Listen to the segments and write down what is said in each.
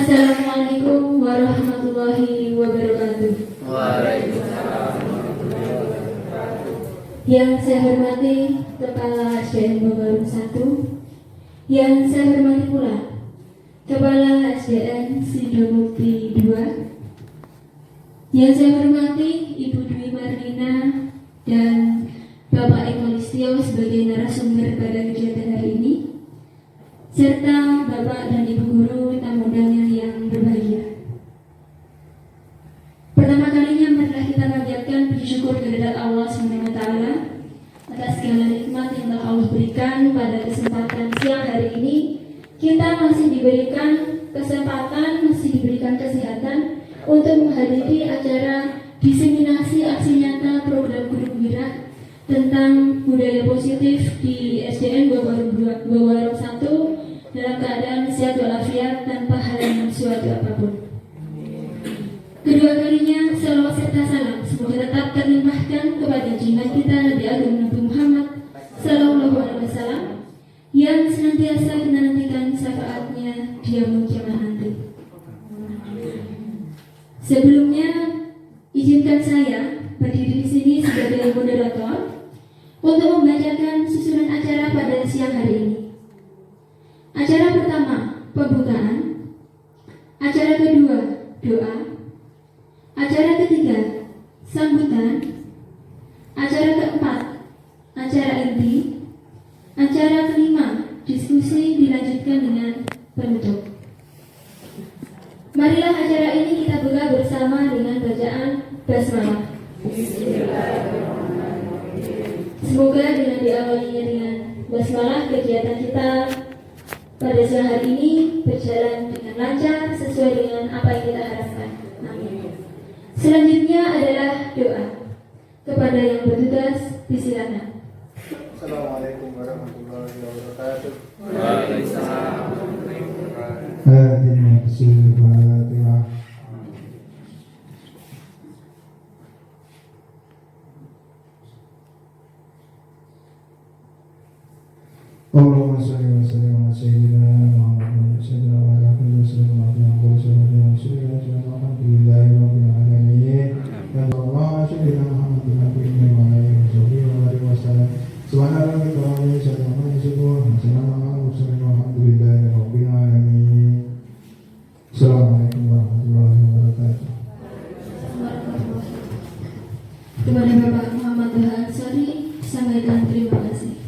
Assalamualaikum warahmatullahi wabarakatuh. Waalaikumsalam warahmatullahi wabarakatuh. Yang saya hormati Kepala SDN Bogor 1, yang saya hormati pula Kepala SDN Sidomukti 2, yang saya hormati Ibu Dwi Marlina dan Bapak Eko Listio sebagai narasumber pada kegiatan hari ini, serta Bapak dan Ibu Guru tamu undangan yang berbahagia. Pertama kalinya marilah kita panjatkan puji syukur kehadirat Allah SWT atas segala nikmat yang telah Allah berikan pada kesempatan siang hari ini. Kita masih diberikan kesempatan, masih diberikan kesehatan untuk menghadiri acara diseminasi aksi nyata program Guru Penggerak tentang budaya positif di SDN Bogor 1 dalam keadaan sehat walafiat tanpa halangan suatu apapun. Kedua kalinya, salawat serta salam semoga tetap terlimpahkan kepada junjungan kita Nabi Agung Nabi Muhammad Sallallahu Alaihi Wasallam yang senantiasa kita nantikan syafaatnya di yaumul kiamat nanti. Sebelumnya, izinkan saya berdiri di sini sebagai moderator untuk membacakan susunan acara pada siang hari ini. Acara pertama, pembukaan. Acara kedua, doa. Acara ketiga, sambutan. Acara keempat, acara inti. Acara kelima, diskusi dilanjutkan dengan penutup. Marilah acara ini kita buka bersama dengan bacaan basmalah. Semoga dengan diawalinya dengan basmalah, kegiatan kita pada siang hari ini berjalan dengan lancar sesuai dengan apa yang kita harapkan. Amin. Selanjutnya adalah doa. Kepada yang bertugas, disilakan. Assalamualaikum warahmatullahi wabarakatuh. Waalaikumsalam warahmatullahi wabarakatuh. Bismillahirrahmanirrahim. Allahumma shalli wa sallim ala sayyidina Muhammad sayyidina wa ala alihi wa sallam wa sallam alhamdulillahi rabbil alamin. Ya Allah, sayyidina Muhammad wa ala alihi wa sallam. Subhanallah wa bihamdihi alhamdulillahi rabbil alamin. Assalamualaikum warahmatullahi wabarakatuh. Kepada Bapak Muhammad Ansari, sampaikan terima kasih.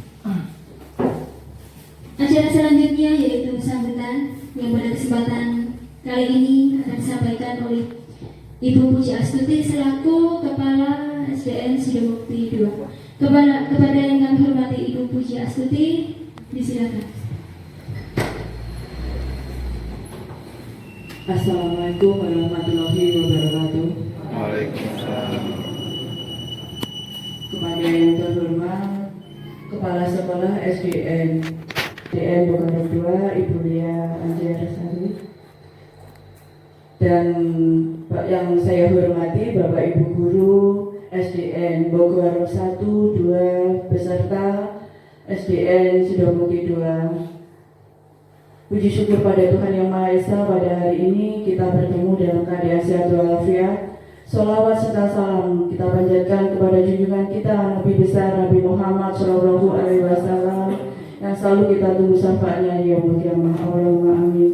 Acara selanjutnya yaitu sambutan yang pada kesempatan kali ini akan disampaikan oleh Ibu Puji Astuti selaku Kepala SDN Sidomukti 2. Kepada yang kami hormati Ibu Puji Astuti, disilakan. Assalamualaikum warahmatullahi wabarakatuh. Waalaikumsalam. Kepada yang terhormat Kepala Sekolah SDN Bogor 2, Ibu Lia Anjiarsari, dan yang saya hormati Bapak Ibu Guru SDN Bogor 1, 2 beserta SDN Sidomukti 2. Puji syukur pada Tuhan Yang Maha Esa, pada hari ini kita bertemu dalam keadaan sehat walafiat. Sholawat serta salam kita panjatkan kepada junjungan kita Nabi besar Nabi Muhammad Sallallahu Alaihi Wasallam yang selalu kita tunggu syafaatnya di yaumul kiamah. Allahumma amin.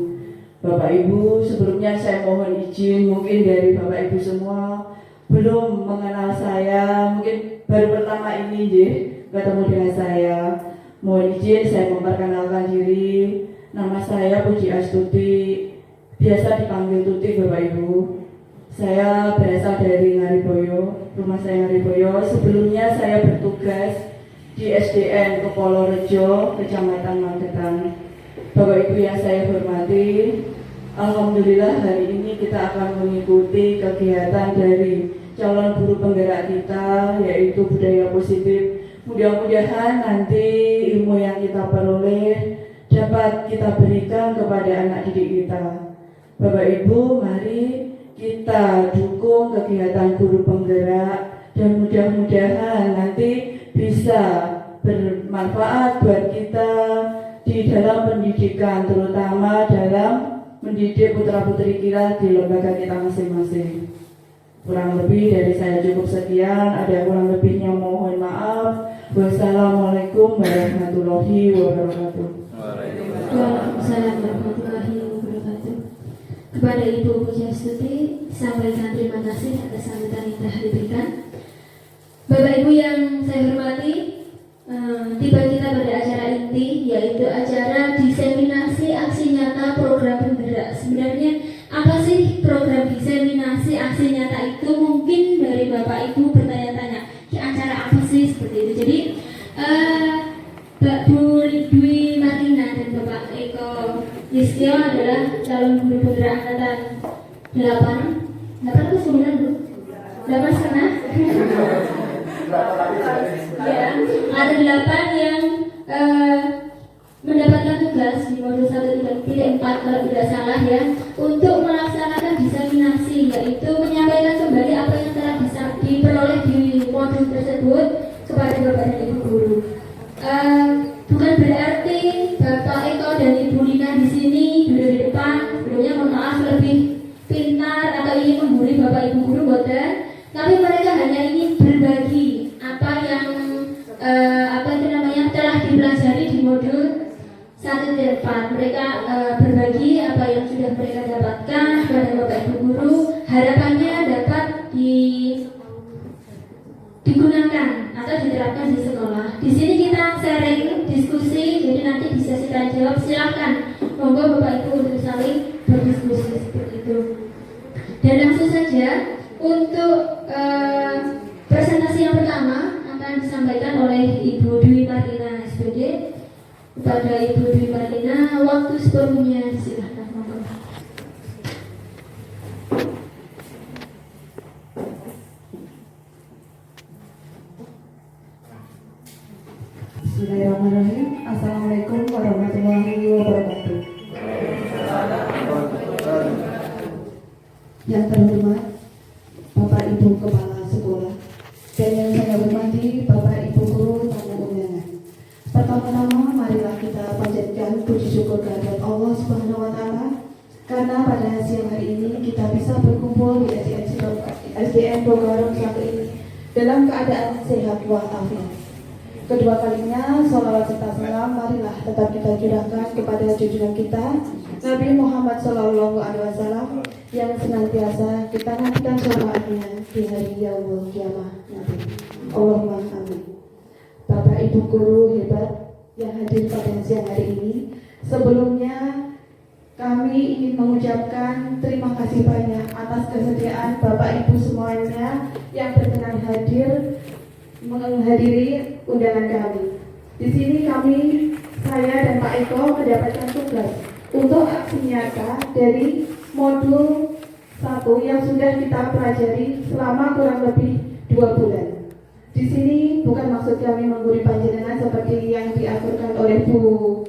Bapak Ibu, sebelumnya saya mohon izin, mungkin dari Bapak Ibu semua belum mengenal saya, mungkin baru pertama ini ketemu dengan saya. Mohon izin saya memperkenalkan diri. Nama saya Puji Astuti, biasa dipanggil Tuti Bapak Ibu. Saya berasal dari Ngariboyo, rumah saya Ngariboyo. Sebelumnya saya bertugas di SDN Kepolorejo, Kecamatan Magetan. Bapak Ibu yang saya hormati, alhamdulillah hari ini kita akan mengikuti kegiatan dari calon guru penggerak kita, yaitu budaya positif. Mudah-mudahan nanti ilmu yang kita peroleh dapat kita berikan kepada anak didik kita. Bapak Ibu, mari kita dukung kegiatan guru penggerak dan mudah-mudahan nanti bisa bermanfaat buat kita di dalam pendidikan, terutama dalam mendidik putra-putri kita di lembaga kita masing-masing. Kurang lebih dari saya cukup sekian, ada kurang lebihnya mohon maaf. Wassalamualaikum warahmatullahi wabarakatuh. Waalaikumsalam warahmatullahi wabarakatuh. Kepada Ibu Pujastuti, sampaikan terima kasih atas sambutan yang telah diberikan. Bapak Ibu yang saya hormati, tiba kita pada acara inti, yaitu acara diseminasi aksi nyata program penggerak. Sebenarnya apa sih program diseminasi aksi nyata itu? Mungkin dari Bapak Ibu bertanya-tanya, acara apa sih seperti itu? Jadi Mbak Bu Dwi Marlina dan Bapak Eko Yustio adalah calon guru penggerak angkatan 8 atau 9 Bu? 8 setengah? Ya, ada 8 yang mendapatkan tugas di modul 1.4 kalau tidak salah ya, untuk melaksanakan diseminasi, yaitu menyampaikan kembali apa yang telah diperoleh di modul tersebut kepada Bapak dan Ibu guru. Bukan berarti Bapak Eko dan Ibu Lina di sini duduk di depan, beliaunya mohon maaf lebih pintar atau ingin menggurui Bapak Ibu guru, boten. Tapi mereka hanya ingin berbagi apa yang telah dipelajari di modul 1.4. Mereka berbagi apa yang sudah mereka dapatkan kepada Bapak Ibu guru. Harapannya dapat digunakan atau diterapkan di sekolah. Di sini kita sharing, diskusi, jadi nanti bisa kita jawab. Silakan, monggo Bapak Ibu untuk saling berdiskusi seperti itu. Dan langsung saja untuk presentasi yang pertama akan disampaikan oleh Ibu Dwi Marlina SPD. Kepada Ibu Dwi Marlina, waktu sepenuhnya silakan, monggo. Bismillahirrahmanirrahim. Assalamualaikum warahmatullahi wabarakatuh. Yang terhormat Bapak Ibu Kepala Sekolah dan yang saya hormati Bapak Ibu Guru tamu undangan. Pertama-tama marilah kita panjatkan puji syukur kehadirat Allah Subhanahu wa taala karena pada siang hari ini kita bisa berkumpul di SDN Bogarong 1 ini dalam keadaan sehat walafiat. Kedua kalinya, sholawat serta salam marilah tetap kita curahkan kepada junjungan kita Nabi Muhammad SAW yang senantiasa kita nantikan sholawatnya di hari yaumul kiamah nanti. Allahumma amin. Bapak Ibu guru hebat yang hadir pada siang hari ini, sebelumnya kami ingin mengucapkan terima kasih banyak atas kesediaan Bapak Ibu semuanya yang berkenan hadir menghadiri undangan kami. Di sini saya dan Pak Eko mendapatkan tugas untuk aksi nyata dari modul 1 yang sudah kita pelajari selama kurang lebih 2 bulan. Di sini bukan maksud kami menggurui panjenengan seperti yang diaturkan oleh Bu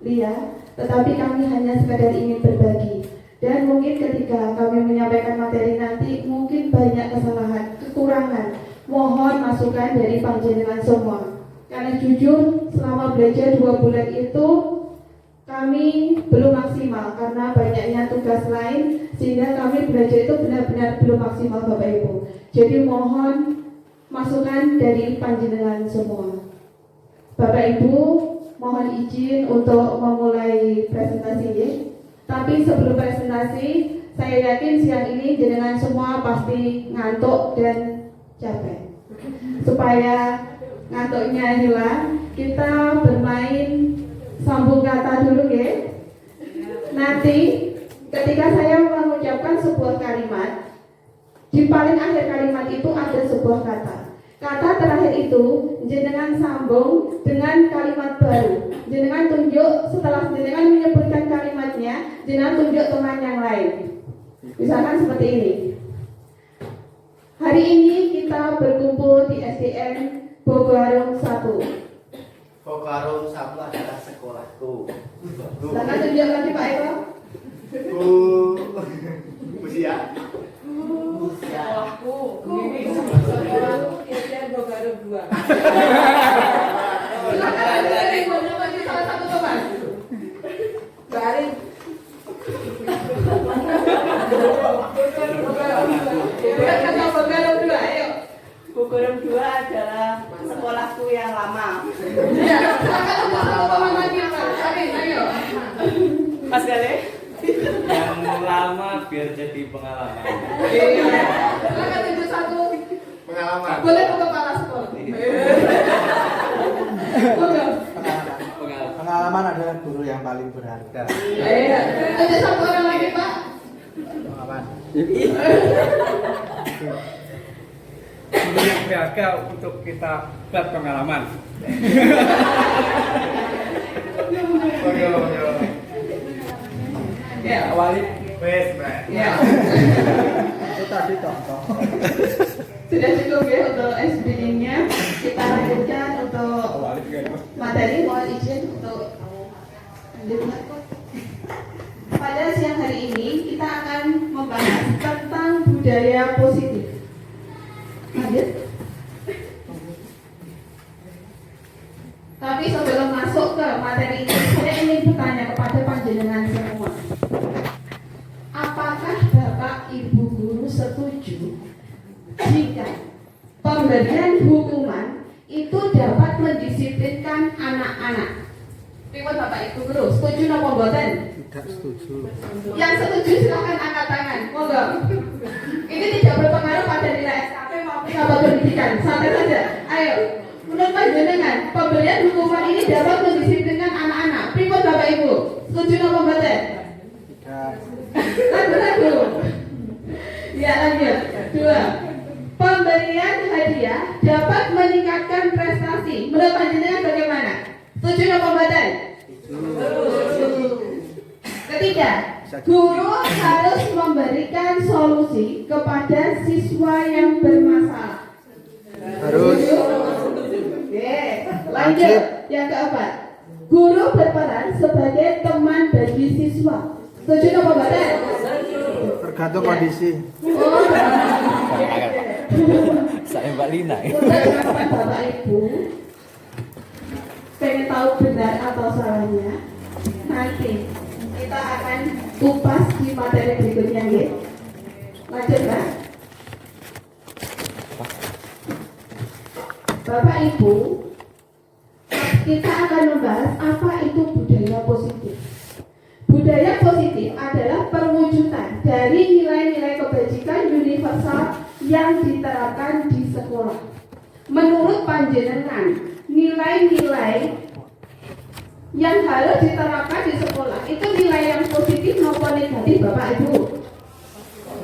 Lia, tetapi kami hanya sekadar ingin berbagi. Dan mungkin ketika kami menyampaikan materi nanti mungkin banyak kesalahan, kekurangan. Mohon masukan dari panjenengan semua. Karena jujur selama belajar 2 bulan itu kami belum maksimal karena banyaknya tugas lain, sehingga kami belajar itu benar-benar belum maksimal Bapak Ibu. Jadi mohon masukan dari panjenengan semua. Bapak Ibu, mohon izin untuk memulai presentasi ya. Tapi sebelum presentasi, saya yakin siang ini jenengan semua pasti ngantuk dan capek. Supaya ngantuknya hilang, kita bermain sambung kata dulu ya. Nanti ketika saya mengucapkan sebuah kalimat, di paling akhir kalimat itu ada sebuah kata. Kata terakhir itu jenengan sambung dengan kalimat baru. Jenengan tunjuk, setelah jenengan menyebutkan kalimatnya, jenengan tunjuk teman yang lain. Misalkan seperti ini. Hari ini kita berkumpul di SDN Bogarong 1. Bogarong 1 adalah sekolahku. Silakan tunjuk lagi Pak Eko. Usia. Sekolahku. Ini sekolahku SDN Bogarong 2. Silakan dari salah satu teman. Garing. biar jadi pengalaman. Iya. Silakan tunjuk satu. Pengalaman. Boleh ke kepala sekolah. Boleh. Pengalaman adalah guru yang paling berharga. Iya. Tunjuk satu orang lagi, Pak. Pengalaman. Guru yang berharga untuk kita buat pengalaman. Ya. Awali Wes, Mbak. Ya. Itu tadi contoh. Sudah cukup ya untuk SBI-nya. Kita lanjutkan untuk materi. Mohon izin untuk lanjutkan. Pada siang hari ini kita akan membahas tentang budaya positif. Lanjut. Tapi sebelum masuk ke materi ini, saya ingin bertanya kepada panjenengan semua. Apakah Bapak Ibu guru setuju jika pemberian hukuman itu dapat mendisiplinkan anak-anak? Pripun Bapak Ibu guru, setuju napa mboten? Tidak setuju. Yang setuju silahkan angkat tangan, monggo. Ini tidak berpengaruh pada nilai SKP maupun apa pendidikan, santai saja. Ayo, menurut panjenengan, pemberian hukuman ini dapat mendisiplinkan anak-anak. Pripun Bapak Ibu, setuju napa mboten? Tidak. Ragu-ragu. Ya lanjut. 2. Pemberian hadiah dapat meningkatkan prestasi. Menurut panjenengan bagaimana? Setuju napa mboten? Ketiga, guru harus memberikan solusi kepada siswa yang bermasalah. Harus. Oke, lanjut. Yang keempat, guru berperan sebagai teman bagi siswa. Setuju napa mboten? Tergantung kondisi. Oh, Saya Mbak Lina. untuk Bapak Ibu pengen tahu benar atau salahnya, nanti kita akan kupas di materi berikutnya ya. Lanjut Pak. Bapak Ibu, kita akan membahas apa itu budaya positif. Budaya positif adalah perwujudan dari nilai-nilai kebajikan universal yang diterapkan di sekolah. Menurut panjenengan, nilai-nilai yang harus diterapkan di sekolah itu nilai yang positif maupun negatif, Bapak Ibu?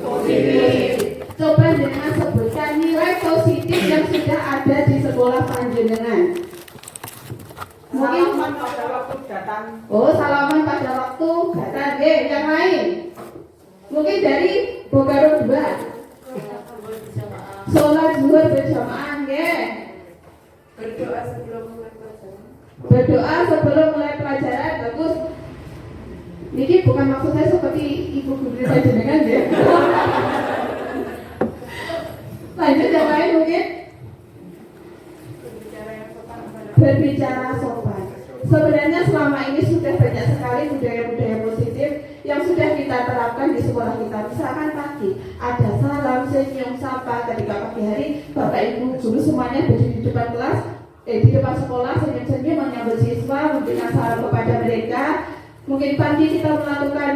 Positif. Coba jenengan sebutkan nilai positif yang sudah ada di sekolah panjenengan. Mungkin Salaman pada waktu datang. oh, salaman pada waktu datang. Yang lain. Mungkin dari Bogaro 2. Sholat zuhur berjamaah, nggih. Berdoa sebelum mulai pelajaran. Berdoa sebelum mulai pelajaran, bagus. Niki bukan maksud saya seperti ibu guru saya jenengan ya. Lanjut yang lain mungkin. Berbicara sopan. Sebenarnya selama ini sudah banyak sekali budaya-budaya positif yang sudah kita terapkan di sekolah kita. Misalkan pagi ada salam, senyum, sapa. Ketika pagi hari Bapak Ibu guru semuanya berdiri di depan kelas, di depan sekolah, senyum-senyum menyambut siswa, memberikan salam kepada mereka. Mungkin pagi kita melakukan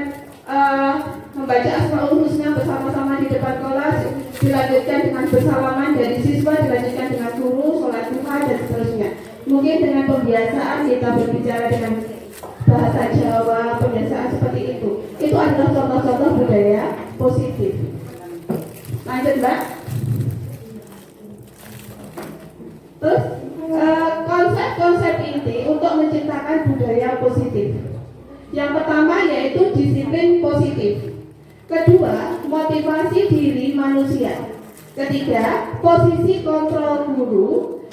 membaca Asmaul Husna bersama-sama di depan kelas, dilanjutkan dengan bersalaman dari siswa, dilanjutkan dengan guru, sholat duha dan seterusnya. Mungkin dengan pembiasaan kita berbicara dengan bahasa Jawa, pembiasaan seperti itu. Itu adalah contoh-contoh budaya positif. Lanjut Mbak. Terus konsep-konsep inti untuk menciptakan budaya positif. Yang pertama yaitu disiplin positif. Kedua, motivasi diri manusia. Ketiga, posisi kontrol guru.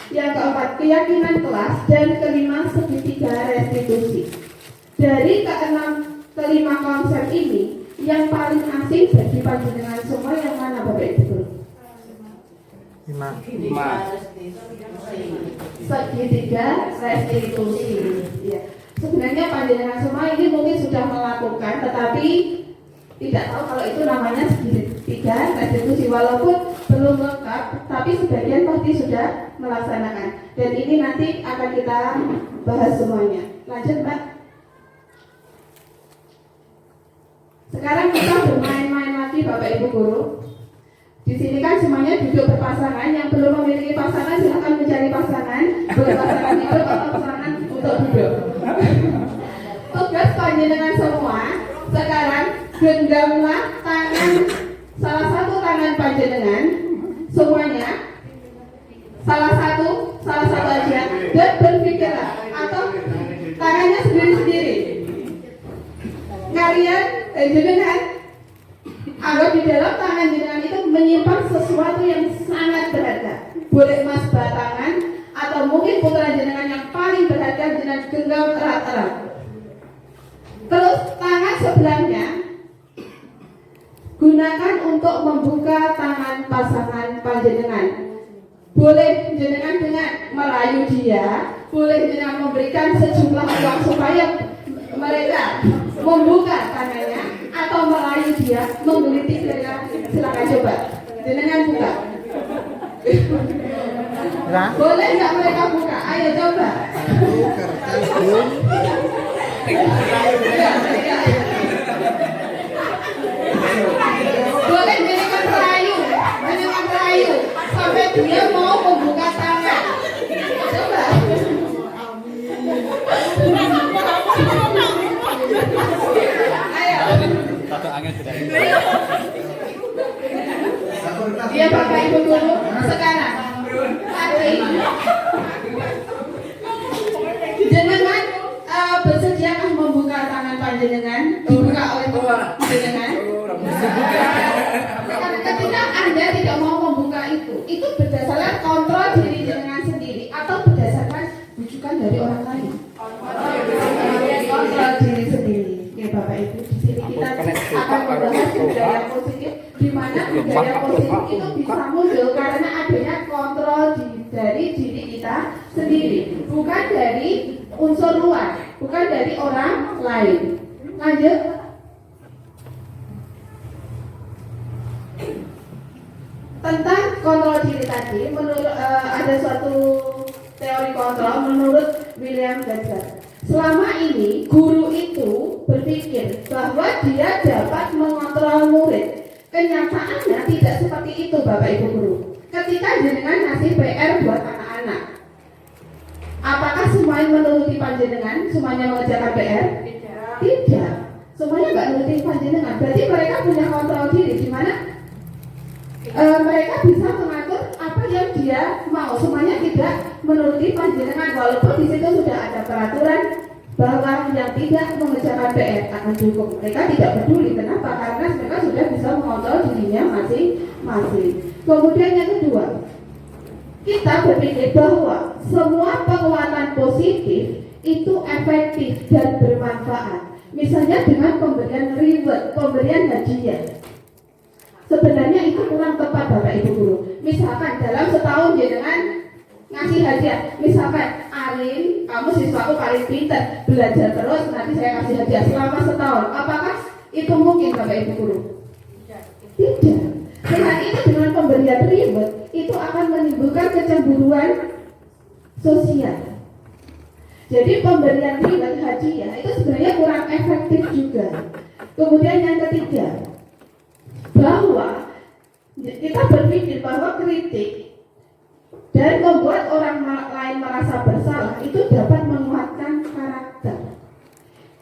Yang keempat, keyakinan kelas. Dan kelima, segitiga restitusi. Dari kelima konsep ini, yang paling asing bagi panjenengan semua yang mana Bapak Ibu? Lima. Segitiga restitusi. Ya. Sebenarnya panjenengan semua ini mungkin sudah melakukan, tetapi tidak tahu kalau itu namanya segitiga restitusi. Walaupun belum lengkap, tapi sebagian pasti sudah melaksanakan. Dan ini nanti akan kita bahas semuanya. Lanjut Mbak. Sekarang kita bermain-main Guru. Di sini kan semuanya duduk berpasangan. Yang belum memiliki pasangan silakan mencari pasangan. Berpasangan hidup atau pasangan untuk duduk. Tugas panjenengan semua sekarang genggamlah tangan, salah satu tangan panjenengan semuanya, salah satu aja, dan berpikirlah atau tangannya sendiri-sendiri. Kalian jenengan anggap di dalam tangan jenengan itu menyimpan sesuatu yang sangat berharga. Boleh emas batangan atau mungkin putra jenengan yang paling berharga jenengan genggam erat-erat. Terus tangan sebelahnya gunakan untuk membuka tangan pasangan panjenengan. Boleh jenengan dengan merayu dia, boleh jenengan memberikan sejumlah uang supaya mereka membuka tangannya, atau merayu dia, menggelitik mereka. Silakan coba, jenengan buka. Boleh nggak mereka buka? Ayo coba. Boleh jenengan merayu sampai dia mau membuka tangan. Coba. Ayo. Dia Bapak Ibu Guru sekarang. Tadi jenengan bersediakah membuka tangan panjenengan, dibuka oleh panjenengan? Ketika Anda tidak mau membuka itu berdasarkan kontrol diri jenengan sendiri atau berdasarkan rujukan dari orang lain? Kontrol diri sendiri. Oke Bapak Ibu, di sini kita akan membahas budaya positif, di mana budaya positif itu bisa muncul karena adanya kontrol dari diri kita sendiri, bukan dari unsur luar, bukan dari orang lain. Lanjut. Tentang kontrol diri tadi, menurut ada suatu teori kontrol menurut William Gardner. Selama ini guru itu berpikir bahwa dia dapat mengontrol murid. Kenyataannya tidak seperti itu Bapak Ibu Guru. Ketika jenengan ngasih PR buat anak-anak, apakah semuanya menuruti panjenengan? Semuanya mengerjakan PR? Tidak. Semuanya nggak menuruti panjenengan. Berarti mereka punya kontrol diri, di mana mereka bisa mengatur apa yang dia mau. Semuanya tidak menuruti panjenengan, walaupun di situ sudah ada peraturan bahwa yang tidak mengerjakan PR akan dihukum. Mereka tidak peduli. Kenapa? Karena mereka sudah bisa mengontrol dirinya masing-masing. Kemudian yang kedua, kita berpikir bahwa semua penguatan positif itu efektif dan bermanfaat. Misalnya dengan pemberian reward, pemberian hadiah. Sebenarnya itu kurang tepat Bapak Ibu Guru. Misalkan dalam setahun jenengan ngasih hadiah, misalkan Arin, kamu siswaku paling pintar, belajar terus, nanti saya kasih hadiah selama setahun. Apakah itu mungkin Bapak Ibu Guru? Tidak. Dengan itu, dengan pemberian reward itu akan menimbulkan kecemburuan sosial. Jadi pemberian reward hadiah itu sebenarnya kurang efektif juga. Kemudian yang ketiga, bahwa kita berpikir bahwa kritik dan membuat orang lain merasa bersalah itu dapat menguatkan karakter.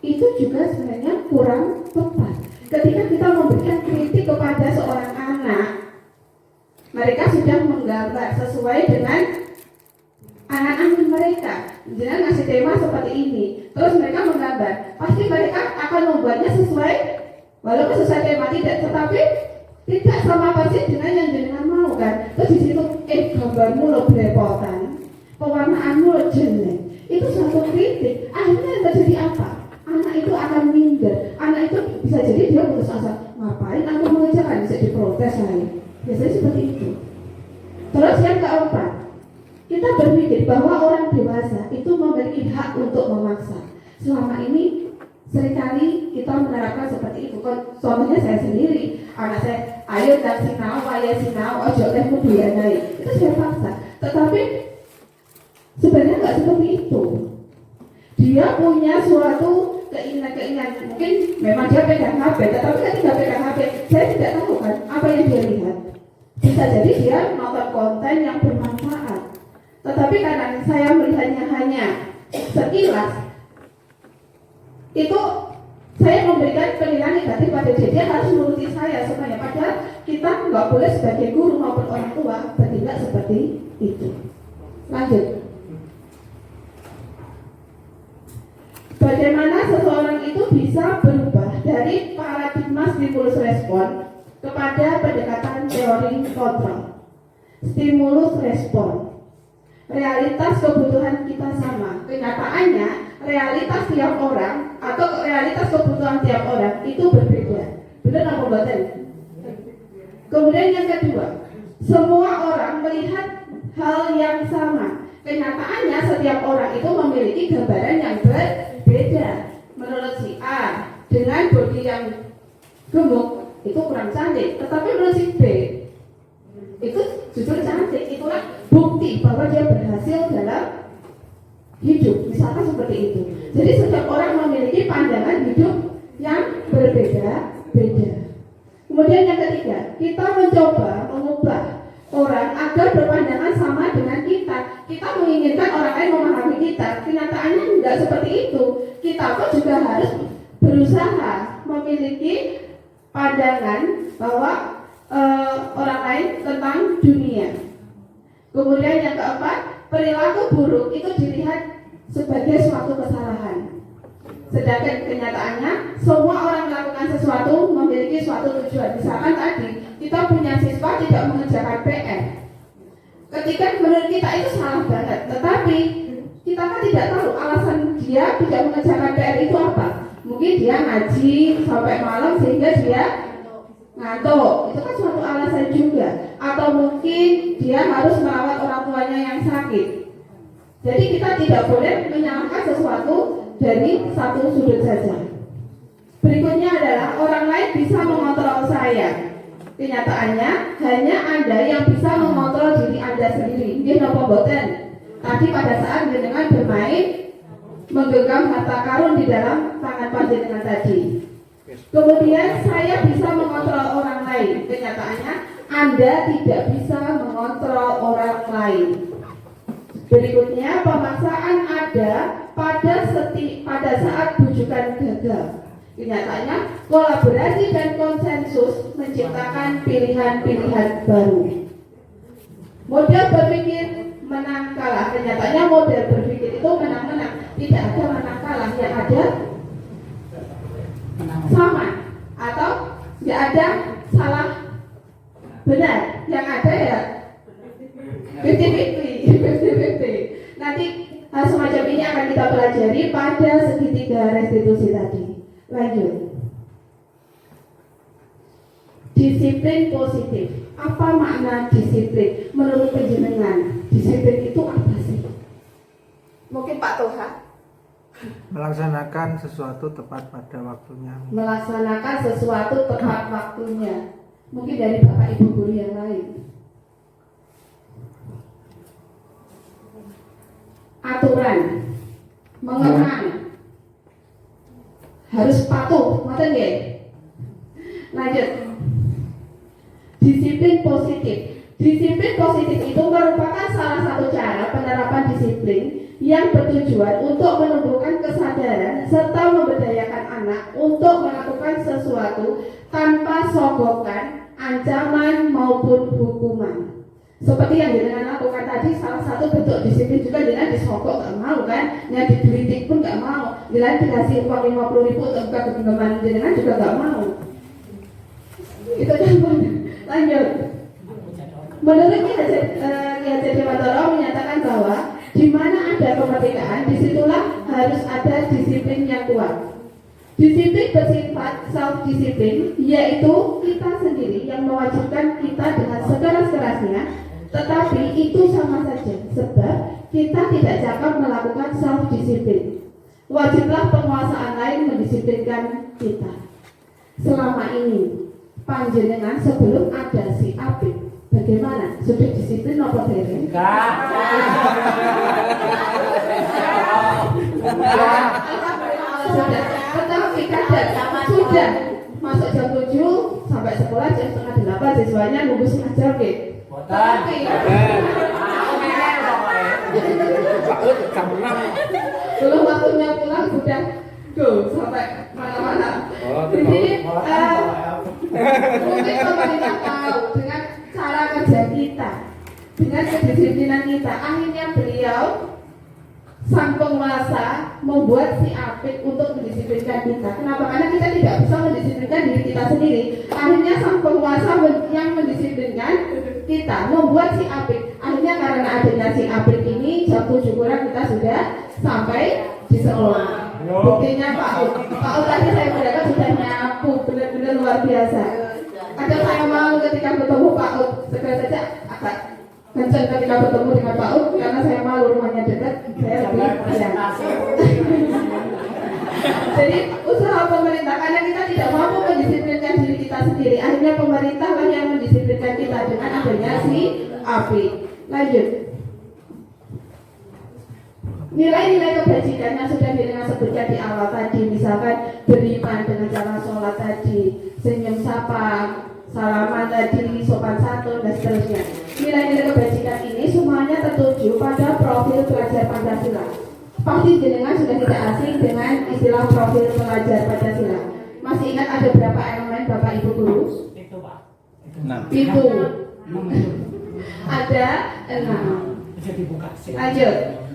Itu juga sebenarnya kurang tepat. Ketika kita memberikan kritik kepada seorang anak, mereka sudah menggambar sesuai dengan anak-anak mereka. Jangan ngasih tema seperti ini, terus mereka menggambar. Pasti mereka akan membuatnya sesuai, walaupun sesuai tema tidak, tetapi tidak sama persis dengan yang jenengan mau kan. Terus di situ, gambarmu lo belepotan, pewarnaanmu lo jelek. Itu suatu kritik. Akhirnya yang terjadi apa? Anak itu akan minder. Anak itu bisa jadi dia putus asa. Ngapain aku mengerjakan? Bisa diprotes lagi. Biasanya seperti itu. Terus yang keempat, kita berpikir bahwa orang dewasa itu memiliki hak untuk memaksa. Selama ini seringkali kita menerapkan seperti itu. Contohnya saya sendiri, anak saya, ayo dan sinau, ayah sinau, ojo teh kudu ya naik. Itu saya paksa. Tetapi sebenarnya nggak seperti itu. Dia punya suatu keinginan. Mungkin memang dia pegang HP, tetapi ketika pegang HP, saya tidak tahu kan apa bisa jadi dia nonton konten yang bermanfaat. Tetapi karena saya melihatnya hanya sekilas, itu saya memberikan penilaian negatif pada dia harus menuruti saya semuanya. Padahal kita nggak boleh sebagai guru maupun orang tua bertindak seperti itu. Lanjut. Bagaimana seseorang itu bisa berubah dari paradigma stimulus respon kepada pendekatan teori kontrol. Stimulus respon. Realitas kebutuhan kita sama. Kenyataannya realitas tiap orang atau realitas kebutuhan tiap orang itu berbeda. Benar apa betul? Kemudian yang kedua, semua orang melihat hal yang sama. Kenyataannya setiap orang itu memiliki gambaran yang berbeda. Menurut si A, dengan bodi yang gemuk itu kurang cantik, tetapi menurut si B itu justru cantik. Itulah bukti bahwa dia berhasil dalam hidup, misalkan seperti itu. Jadi setiap orang memiliki pandangan hidup yang berbeda-beda. Kemudian yang ketiga, kita mencoba mengubah orang agar berpandangan sama dengan kita. Kita menginginkan orang lain memahami kita. Kenyataannya tidak seperti itu. Kita pun juga harus berusaha memiliki pandangan bahwa orang lain tentang dunia. Kemudian yang keempat, perilaku buruk itu dilihat sebagai suatu kesalahan. Sedangkan kenyataannya semua orang melakukan sesuatu memiliki suatu tujuan. Misalkan tadi kita punya siswa tidak mengerjakan PR. Ketika menurut kita itu salah banget, tetapi kita kan tidak tahu alasan dia tidak mengerjakan PR itu apa. Mungkin dia ngaji sampai malam sehingga dia ngantuk, itu kan suatu alasan juga. Atau mungkin dia harus merawat orang tuanya yang sakit. Jadi kita tidak boleh menyalahkan sesuatu dari satu sudut saja. Berikutnya adalah orang lain bisa mengontrol saya. Kenyataannya hanya Anda yang bisa mengontrol diri Anda sendiri. Nggih napa boten? Tadi pada saat jenengan bermain menggenggam harta karun di dalam tangan panjenengan tadi. Kemudian saya bisa mengontrol orang lain. Kenyataannya Anda tidak bisa mengontrol orang lain. Berikutnya, pemaksaan ada pada saat bujukan gagal. Kenyataannya kolaborasi dan konsensus menciptakan pilihan-pilihan baru. Model berpikir menang kalah. Kenyataannya model berpikir itu menang-menang. Tidak ada menang kalah, yang ada sama atau tidak ada salah benar. Yang ada ya 50-50. Nanti hal semacam ini akan kita pelajari pada segitiga restitusi tadi. Lanjut. Disiplin positif. Apa makna disiplin? Menurut penjenengan, disiplin itu apa sih? Mungkin Pak Toha. Melaksanakan sesuatu tepat pada waktunya. Melaksanakan sesuatu tepat waktunya. Mungkin dari Bapak Ibu guru yang lain. Aturan, mengekang, harus patuh, ngoten nggih. Lanjut. Disiplin positif. Disiplin positif itu merupakan salah satu cara penerapan disiplin yang bertujuan untuk menumbuhkan kesadaran serta memberdayakan anak untuk melakukan sesuatu tanpa sogokan, ancaman maupun hukuman. Seperti yang jenengan lakukan tadi, salah satu bentuk disiplin juga jenengan disogok nggak mau kan, yang digelitik pun nggak mau, jenengan dikasih uang 50.000 untuk buka genggaman jenengan juga nggak mau. Itu contohnya. Lanjut. Menurut Ki Haji Dewantara menyatakan bahwa di mana ada kemerdekaan, disitulah harus ada disiplin yang kuat. Disiplin bersifat self-disiplin, yaitu kita sendiri yang mewajibkan kita dengan sekeras-kerasnya, tetapi itu sama saja, sebab kita tidak cakap melakukan self-disiplin. Wajiblah penguasaan lain mendisiplinkan kita. Selama ini, panjenengan sebelum ada si Apip, bagaimana? Sudah disiplin apa dereng? Sudah, tetapi kadang sudah masuk jam 7 sampai sekolah jam setengah 8, siswanya nunggu setengah jam ke. Tapi belum waktunya pulang sudah go sampai mana-mana. Jadi mungkin pemerintah tahu dengan cara kerja kita, dengan kedisiplinan kita, akhirnya beliau sang penguasa membuat si Apik untuk mendisiplinkan kita. Kenapa? Karena kita tidak bisa mendisiplinkan diri kita sendiri. Akhirnya sang penguasa yang mendisiplinkan kita, membuat si Apik. Akhirnya karena adanya si Apik ini, jam 7 kurang kita sudah sampai di sekolah. Buktinya Pak Ud tadi saya mendapat sudah nyapu, benar-benar luar biasa. Kadang saya malu ketika bertemu Pak Ud, segera saja agak kencang ketika bertemu dengan Pak Ud karena saya malu, rumahnya dekat, saya lebih sayang. Jadi usaha pemerintah, karena kita tidak mampu mendisiplinkan diri kita sendiri, akhirnya pemerintah lah yang mendisiplinkan kita dengan adanya si Apik. Lanjut. Nilai-nilai kebajikan yang sudah Direnga sebutkan di awal tadi, misalkan beriman dengan cara sholat tadi, senyum sapa, salaman tadi, sopan santun, dan seterusnya. Nilai-nilai kebajikan ini semuanya tertuju pada profil pelajar Pancasila. Pasti Direnga sudah tidak asing dengan istilah profil pelajar Pancasila. Masih ingat ada berapa elemen Bapak Ibu guru? Itu Pak. Itu. Ada 6. Bisa dibuka sih. Lanjut.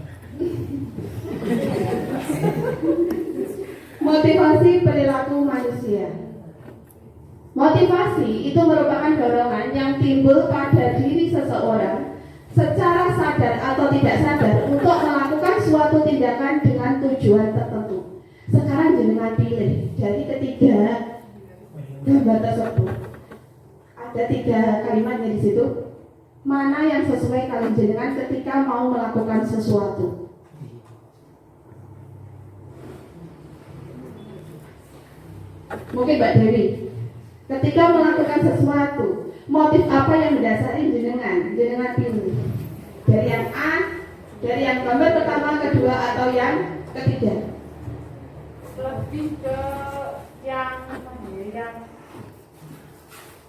Motivasi perilaku manusia. Motivasi itu merupakan dorongan yang timbul pada diri seseorang secara sadar atau tidak sadar untuk melakukan suatu tindakan dengan tujuan tertentu. Sekarang jenengan pilih dari ketiga gambar tersebut. Ada 3 kalimatnya di situ. Mana yang sesuai kalian jenengan ketika mau melakukan sesuatu? Mungkin Mbak Dewi, ketika melakukan sesuatu, motif apa yang mendasari jenengan? Jenengan pilih dari yang A, dari yang gambar pertama, kedua, atau yang ketiga? Lebih ke yang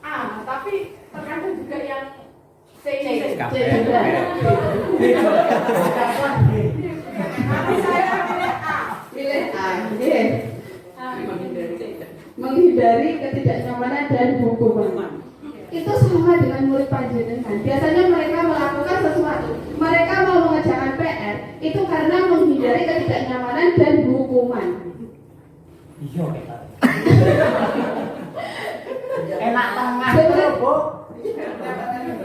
A, tapi terkadang juga yang C juga. Tapi saya pilih A. Pilih A, menghindari ketidaknyamanan dan hukuman. Itu sama dengan murid panjenengan. Biasanya mereka melakukan sesuatu, mereka mau mengerjakan PR itu karena menghindari ketidaknyamanan dan hukuman. Iya, Enak tengah Sebenarnya, Bu.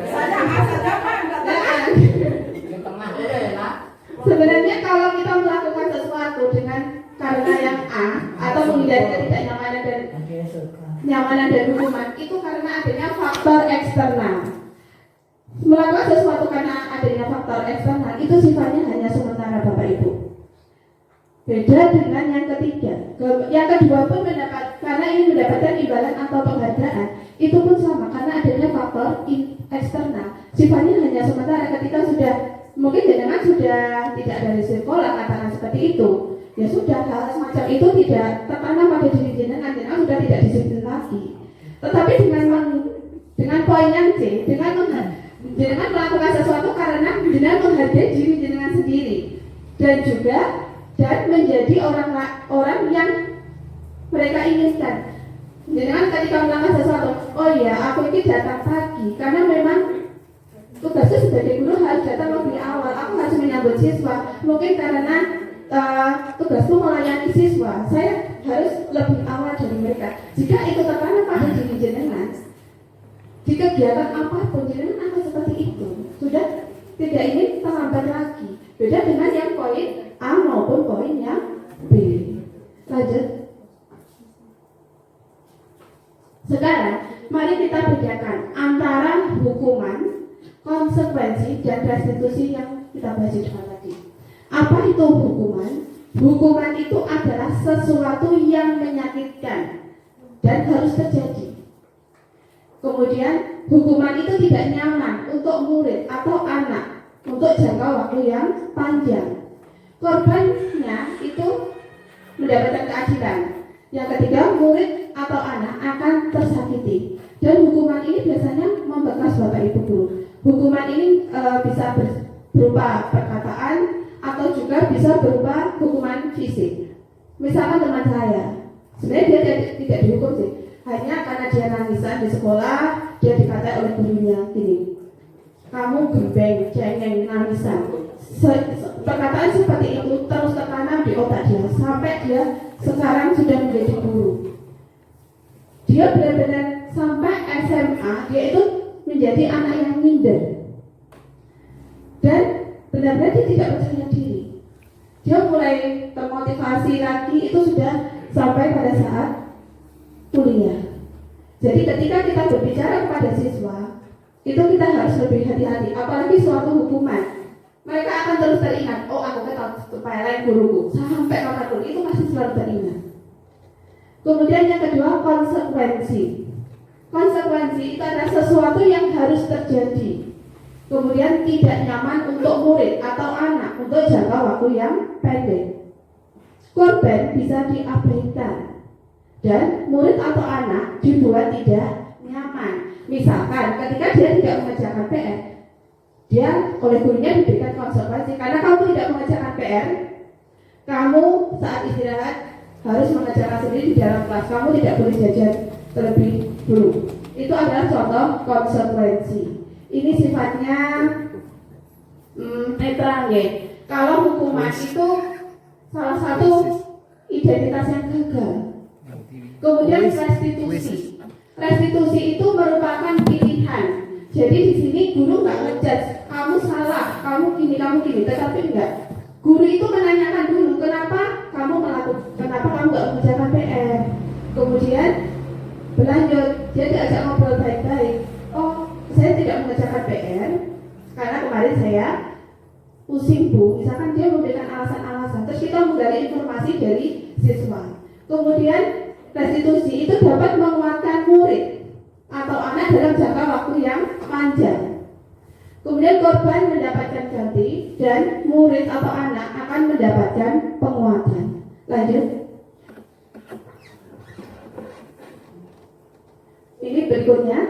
Saya saja Pak, enggak tengah enak. sebenarnya kalau kita melakukan sesuatu dengan karena yang A atau menghindari ketidaknyamanan dan nyamanan dan hukuman, itu karena adanya faktor eksternal. Melakukan sesuatu karena adanya faktor eksternal itu sifatnya hanya sementara Bapak Ibu. Beda dengan yang ketiga. Yang kedua pun karena ingin mendapatkan imbalan atau penghargaan, itu pun sama karena adanya faktor eksternal. Sifatnya hanya sementara. Ketika sudah mungkin jenengan sudah tidak dari sekolah, katakan seperti itu, ya sudah, hal semacam itu tidak tertanam pada diri jenengan sudah tidak disiplin lagi. Tetapi dengan poin yang C, jenengan melakukan sesuatu karena jenengan menghargai diri jenengan sendiri dan menjadi orang yang mereka inginkan. Jenengan ketika melakukan sesuatu, oh ya, aku ini datang pagi karena memang tugasnya sebagai guru harus datang lebih awal. Aku harus menyambut siswa. Mungkin karena tugasku melayani siswa, saya harus lebih awal dari mereka. Jika itu tertanam pada diri jenengan, di kegiatan apapun jenengan akan seperti itu. Sudah tidak ingin terlambat lagi. Beda dengan yang poin A maupun poin yang B. Lanjut. Sekarang, mari kita bedakan antara hukuman, konsekuensi, dan restitusi yang kita bahas di depan tadi. Apa itu hukuman? Hukuman itu adalah sesuatu yang menyakitkan dan harus terjadi. Kemudian hukuman itu tidak nyaman untuk murid atau anak untuk jangka waktu yang panjang. Korbannya itu mendapatkan keadilan. Yang ketiga, murid atau anak akan tersakiti. Dan hukuman ini biasanya membekas Bapak Ibu guru. Hukuman ini bisa berupa perkataan atau juga bisa berupa hukuman fisik. Misalkan teman saya, sebenarnya dia tidak dihukum sih, hanya karena dia nangisan di sekolah, dia dikatai oleh gurunya gini, kamu gembeng, cengeng, nangisan. Perkataan seperti itu terus tertanam di otak dia sampai dia sekarang sudah menjadi guru. Dia benar-benar sampai SMA dia itu menjadi anak yang minder dan benar-benar dia tidak percaya diri. Dia mulai termotivasi lagi itu sudah sampai pada saat kuliah. Jadi ketika kita berbicara kepada siswa itu kita harus lebih hati-hati, apalagi suatu hukuman. Mereka akan terus teringat, oh aku kepeleng guruku sampai kapanpun, itu masih selalu teringat. Kemudian yang kedua, konsekuensi. Konsekuensi itu adalah sesuatu yang harus terjadi. Kemudian tidak nyaman untuk murid atau anak untuk jangka waktu yang pendek. Korban bisa diabaikan dan murid atau anak dibuat tidak nyaman. Misalkan ketika dia tidak mengerjakan PR, dia oleh gurunya diberikan konsekuensi karena kamu tidak mengerjakan PR, kamu saat istirahat harus mengerjakan sendiri di dalam kelas, kamu tidak boleh jajan terlebih dulu. Itu adalah contoh konsekuensi. Ini sifatnya netral ya. Kalau hukuman itu salah satu identitas yang gagal. Kemudian restitusi. Restitusi itu merupakan pilihan. Jadi di sini guru nggak ngejudge, kamu salah, kamu gini, tetapi enggak. Guru itu menanyakan dulu, kenapa kamu nggak mengerjakan PR. Kemudian berlanjut, dia diajak ngobrol baik-baik. Oh, saya tidak mengerjakan PR karena kemarin saya pusing bu. Misalkan dia memberikan alasan-alasan, terus kita menggali informasi dari siswa. Kemudian restitusi itu dapat menguatkan murid atau anak dalam jangka waktu yang panjang. Kemudian korban mendapatkan ganti dan murid atau anak akan mendapatkan penguatan. Lanjut. Ini berikutnya.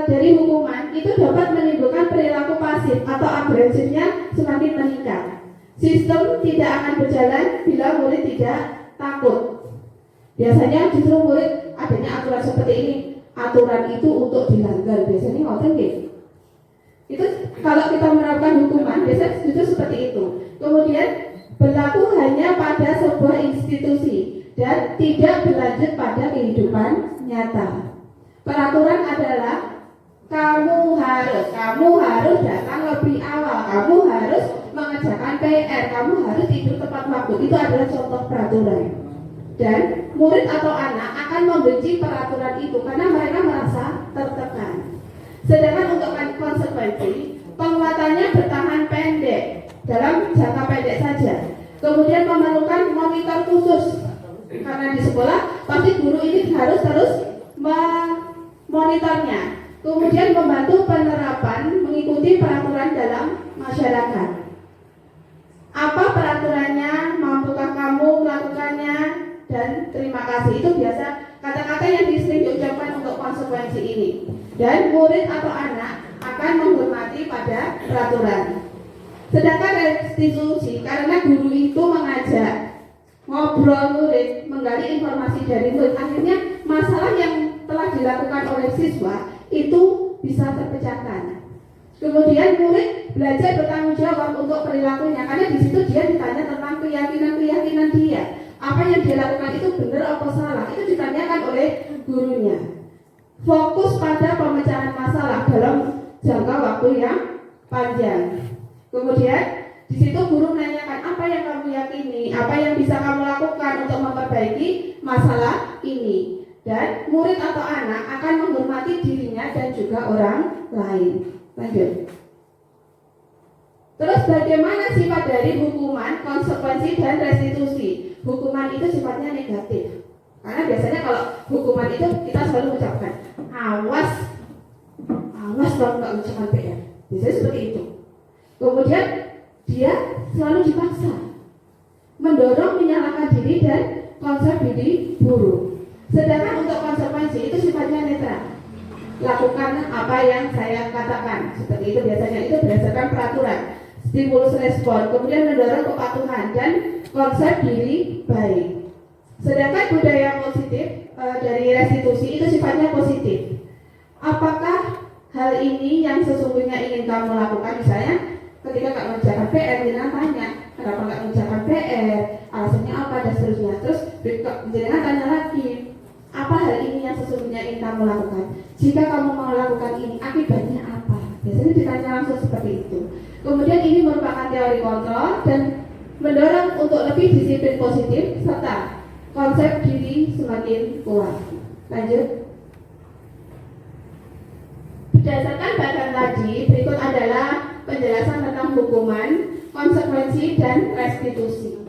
Dari hukuman itu dapat menimbulkan perilaku pasif atau agresifnya semakin meningkat. Sistem tidak akan berjalan bila murid tidak takut. Biasanya justru murid adanya aturan seperti ini, aturan itu untuk dilanggar. Biasanya ngoten nggih. Itu kalau kita menerapkan hukuman biasanya justru seperti itu. Kemudian berlaku hanya pada sebuah institusi dan tidak berlanjut pada kehidupan nyata. Peraturan adalah kamu harus datang lebih awal, kamu harus mengerjakan PR, kamu harus tidur tepat waktu. Itu adalah contoh peraturan. Dan murid atau anak akan membenci peraturan itu karena mereka merasa tertekan. Sedangkan untuk konsekuensi, penguatannya bertahan pendek, dalam jangka pendek saja. Kemudian memerlukan monitor khusus karena di sekolah pasti guru ini harus terus memonitornya. Kemudian membantu penerapan mengikuti peraturan dalam masyarakat. Apa peraturannya? Mampukah kamu melakukannya? Dan terima kasih, itu biasa kata-kata yang sering diucapkan untuk konsekuensi ini. Dan murid atau anak akan menghormati pada peraturan. Sedangkan restitusi karena guru itu mengajak ngobrol murid, menggali informasi dari murid, akhirnya masalah yang telah dilakukan oleh siswa itu bisa terpecahkan. Kemudian murid belajar bertanggung jawab untuk perilakunya karena di situ dia ditanya tentang keyakinan dia. Apa yang dia lakukan itu benar atau salah, itu ditanyakan oleh gurunya. Fokus pada pemecahan masalah dalam jangka waktu yang panjang. Kemudian di situ guru menanyakan apa yang kamu yakini, apa yang bisa kamu lakukan untuk memperbaiki masalah ini. Dan murid atau anak akan menghormati dirinya dan juga orang lain. Lanjut. Terus bagaimana sifat dari hukuman, konsekuensi, dan restitusi? Hukuman itu sifatnya negatif. Karena biasanya kalau hukuman itu kita selalu ucapkan, awas kalau nggak ucapkan PR. Biasanya seperti itu. Kemudian dia selalu dipaksa, mendorong menyalahkan diri dan konsep diri buruk. Sedangkan untuk konsekuensi itu sifatnya netral. Lakukan apa yang saya katakan, seperti itu biasanya, itu berdasarkan peraturan. Stimulus respon, kemudian mendorong kepatuhan dan konsep diri baik. Sedangkan budaya positif dari restitusi itu sifatnya positif. Apakah hal ini yang sesungguhnya ingin kamu lakukan? Misalnya ketika nggak mengerjakan PR, jangan tanya kenapa nggak mengerjakan PR, alasannya apa dan seterusnya. Terus jangan tanya lagi, apa hal ini yang sesungguhnya ingin kamu lakukan? Jika kamu mau lakukan ini, akibatnya apa? Biasanya ditanya langsung seperti itu. Kemudian ini merupakan teori kontrol dan mendorong untuk lebih disiplin positif serta konsep diri semakin kuat. Lanjut. Berdasarkan bagian tadi, berikut adalah penjelasan tentang hukuman, konsekuensi, dan restitusi.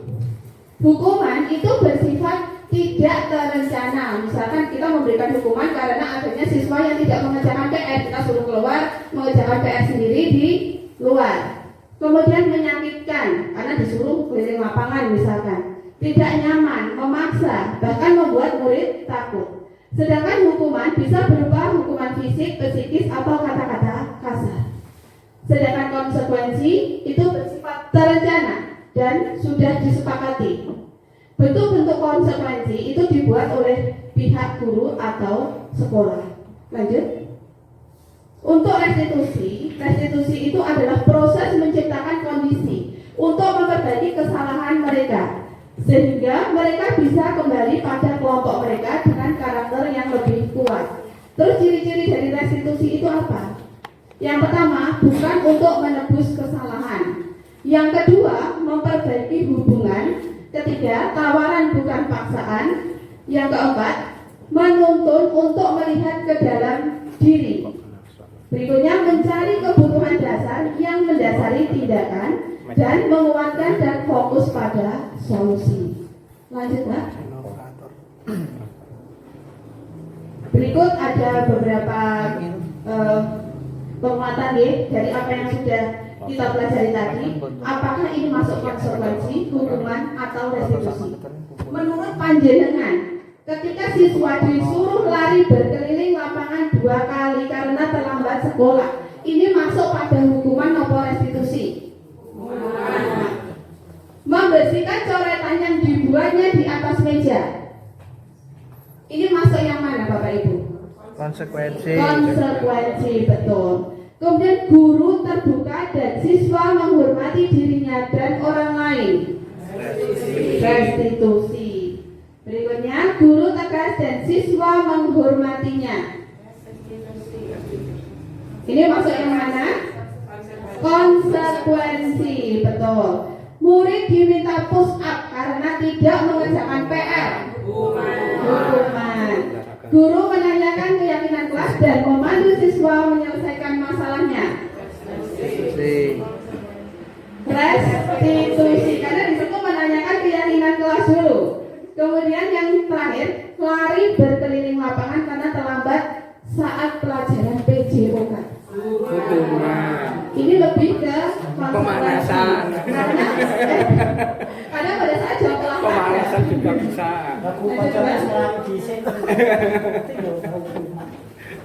Hukuman itu bersifat tidak terencana. Misalkan kita memberikan hukuman karena adanya siswa yang tidak mengerjakan PR, kita suruh keluar mengerjakan PR sendiri di luar. Kemudian menyakitkan karena disuruh keliling lapangan misalkan. Tidak nyaman, memaksa, bahkan membuat murid takut. Sedangkan hukuman bisa berupa hukuman fisik, psikis, atau kata-kata kasar. Sedangkan konsekuensi itu bersifat terencana dan sudah disepakati. Bentuk-bentuk konsekuensi itu dibuat oleh pihak guru atau sekolah. Lanjut. Untuk restitusi itu adalah proses menciptakan kondisi untuk memperbaiki kesalahan mereka, sehingga mereka bisa kembali pada kelompok mereka dengan karakter yang lebih kuat. Terus ciri-ciri dari restitusi itu apa? Yang pertama, bukan untuk menebus kesalahan. Yang kedua, memperbaiki hubungan. Ketiga, tawaran bukan paksaan. Yang keempat, menuntun untuk melihat ke dalam diri. Berikutnya, mencari kebutuhan dasar yang mendasari tindakan dan menguatkan dan fokus pada solusi. Lanjut, Pak. Berikut ada beberapa penguatan dari apa yang sudah kita pelajari tadi. Apakah ini masuk konsekuensi, hukuman, atau restitusi? Menurut panjenengan, ketika siswa disuruh lari berkeliling lapangan 2 kali karena terlambat sekolah, ini masuk pada hukuman atau restitusi? Membersihkan coretan yang dibuatnya di atas meja, ini masuk yang mana Bapak Ibu? Konsekuensi, betul. Kemudian guru terbuka dan siswa menghormati dirinya dan orang lain, restitusi. Berikutnya, guru tegas dan siswa menghormatinya, ini masuk yang mana? Konsekuensi, betul. Murid diminta push up karena tidak mengerjakan PR, hukuman. Guru menanyakan keyakinan kelas dan memandu siswa menyelesaikan masalahnya, restitusi. Karena disitu menanyakan keyakinan kelas dulu. Kemudian yang terakhir, lari berkeliling lapangan karena terlambat saat pelajaran PJOK. Ini lebih ke pemanasan. Karena pada saat jam Pemanasan juga bisa.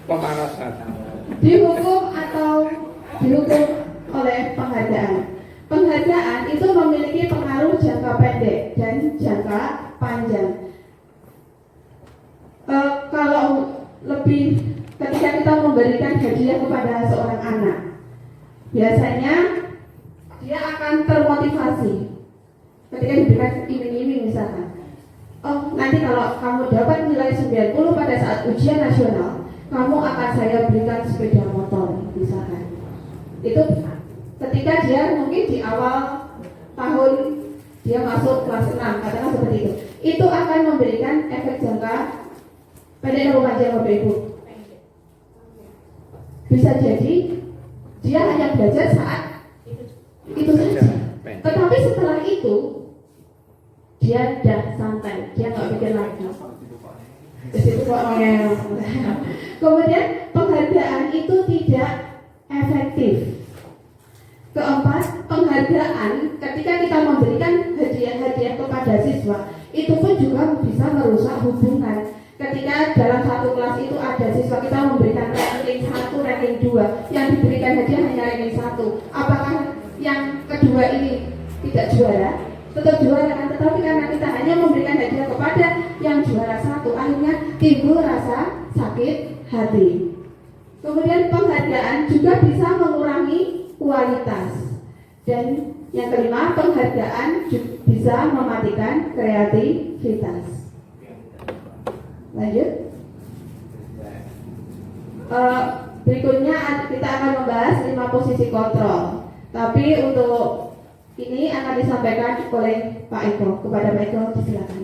Pemanasan. Dihukum atau dihukum oleh penghargaan. Penghargaan itu memiliki pengaruh jangka pendek dan jangka panjang. Kalau lebih ketika kita memberikan hadiah kepada seorang anak, biasanya dia akan termotivasi ketika diberikan iming-iming misalkan. Oh, nanti kalau kamu dapat nilai 90 pada saat ujian nasional, kamu akan saya berikan sepeda motor misalkan. Itu ketika dia mungkin di awal tahun dia masuk kelas 6, katakan seperti itu. Itu akan memberikan efek jangka pendek atau panjang Bapak Ibu. Bisa jadi dia hanya belajar saat itu saja. Tetapi setelah itu dia dah santai, dia nggak pikir lagi. Itu kemudian penghargaan itu tidak efektif. Keempat, penghargaan ketika kita memberikan hadiah-hadiah kepada siswa itu pun juga bisa merusak hubungan. Ketika dalam satu kelas itu ada siswa kita memberikan ranking 1, ranking 2, yang diberikan hadiah hanya ranking 1. Apakah yang kedua ini tidak juara? Tetap juara kan, tetapi karena kita hanya memberikan hadiah kepada yang juara 1, akhirnya timbul rasa sakit hati. Kemudian penghargaan juga bisa mengurangi kualitas. Dan yang kelima, penghargaan bisa mematikan kreativitas. Lanjut. Berikutnya kita akan membahas 5 posisi kontrol. Tapi untuk ini akan disampaikan oleh Pak Eko. Kepada Pak Eko, silakan.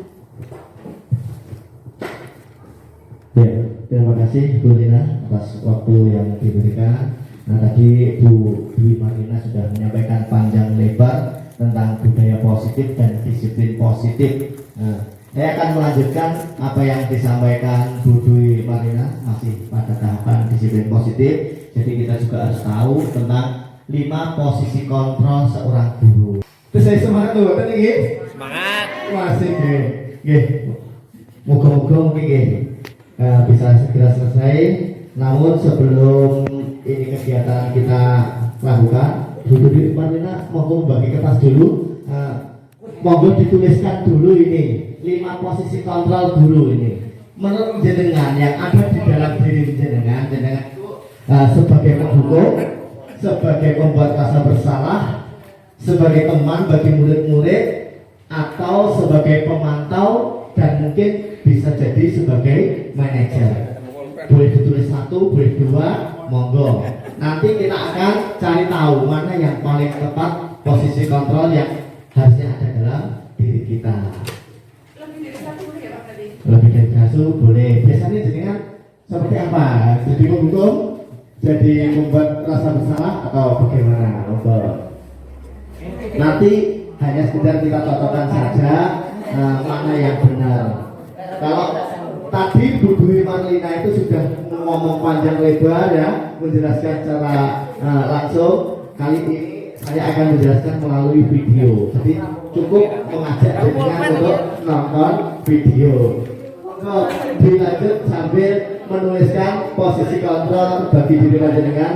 Ya, terima kasih Bu Lina atas waktu yang diberikan. Nah, tadi Bu Dwi Marlina sudah menyampaikan panjang lebar tentang budaya positif dan disiplin positif. Nah, saya akan melanjutkan apa yang disampaikan Bu Dwi Marlina masih pada tahapan disiplin positif. Jadi kita juga harus tahu tentang 5 posisi kontrol seorang guru. Terus saya semangat tuh, tadi nggih. Semangat. Masih nggih. Nggih. Moga-moga mungkin bisa segera selesai. Namun sebelum ini kegiatan kita lakukan, Bu Dwi Marlina monggo bagi kertas dulu. Monggo dituliskan dulu ini 5 posisi kontrol guru ini. Menurut jenengan yang ada di dalam diri jenengan sebagai pendukung, sebagai pembuat rasa bersalah, sebagai teman bagi murid-murid, atau sebagai pemantau, dan mungkin bisa jadi sebagai manajer. Boleh ditulis 1, boleh 2, monggo. Nanti kita akan cari tahu mana yang paling tepat posisi kontrol yang harusnya ada dalam diri kita. Lebih dari 1 boleh ya Pak tadi? Lebih dari 1 boleh. Biasanya jenengan seperti apa? Jadi penghukum, jadi membuat rasa bersalah, atau bagaimana? Monggo. Nanti hanya sekedar kita cocokkan saja mana yang benar. Kalau tadi Bu Dwi Marlina itu sudah ngomong panjang lebar ya, menjelaskan secara langsung. Kali ini saya akan menjelaskan melalui video. Jadi cukup mengajak jenengan untuk nonton video. Dilanjut sambil menuliskan posisi kontrol bagi diri jenengan.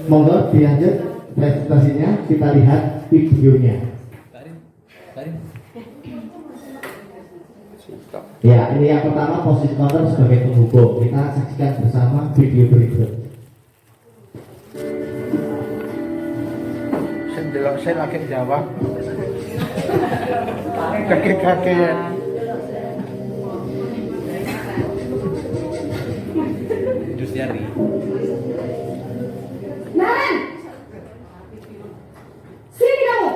Monggo dilanjut presentasinya, kita lihat videonya. Ya, ini yang pertama posisi kontrol sebagai penghukum. Kita saksikan bersama video berikut. Saya lagi jawab. Kakek-kakek. Industriari. Naren, sini kamu.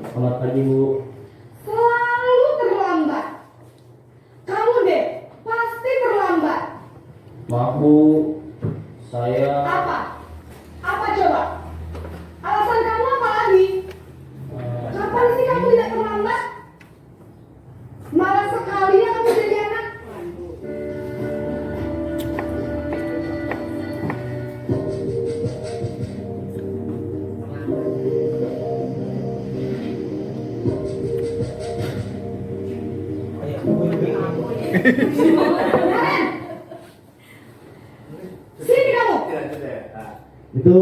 Selamat pagi Bu. Selalu terlambat. Kamu deh pasti terlambat. Maaf Bu, saya Apa? Apa coba? Alasan kamu apa lagi? Kapan sih kamu tidak terlambat? Malah sekali ya kamu jadi anak. Naren, sini kamu. itu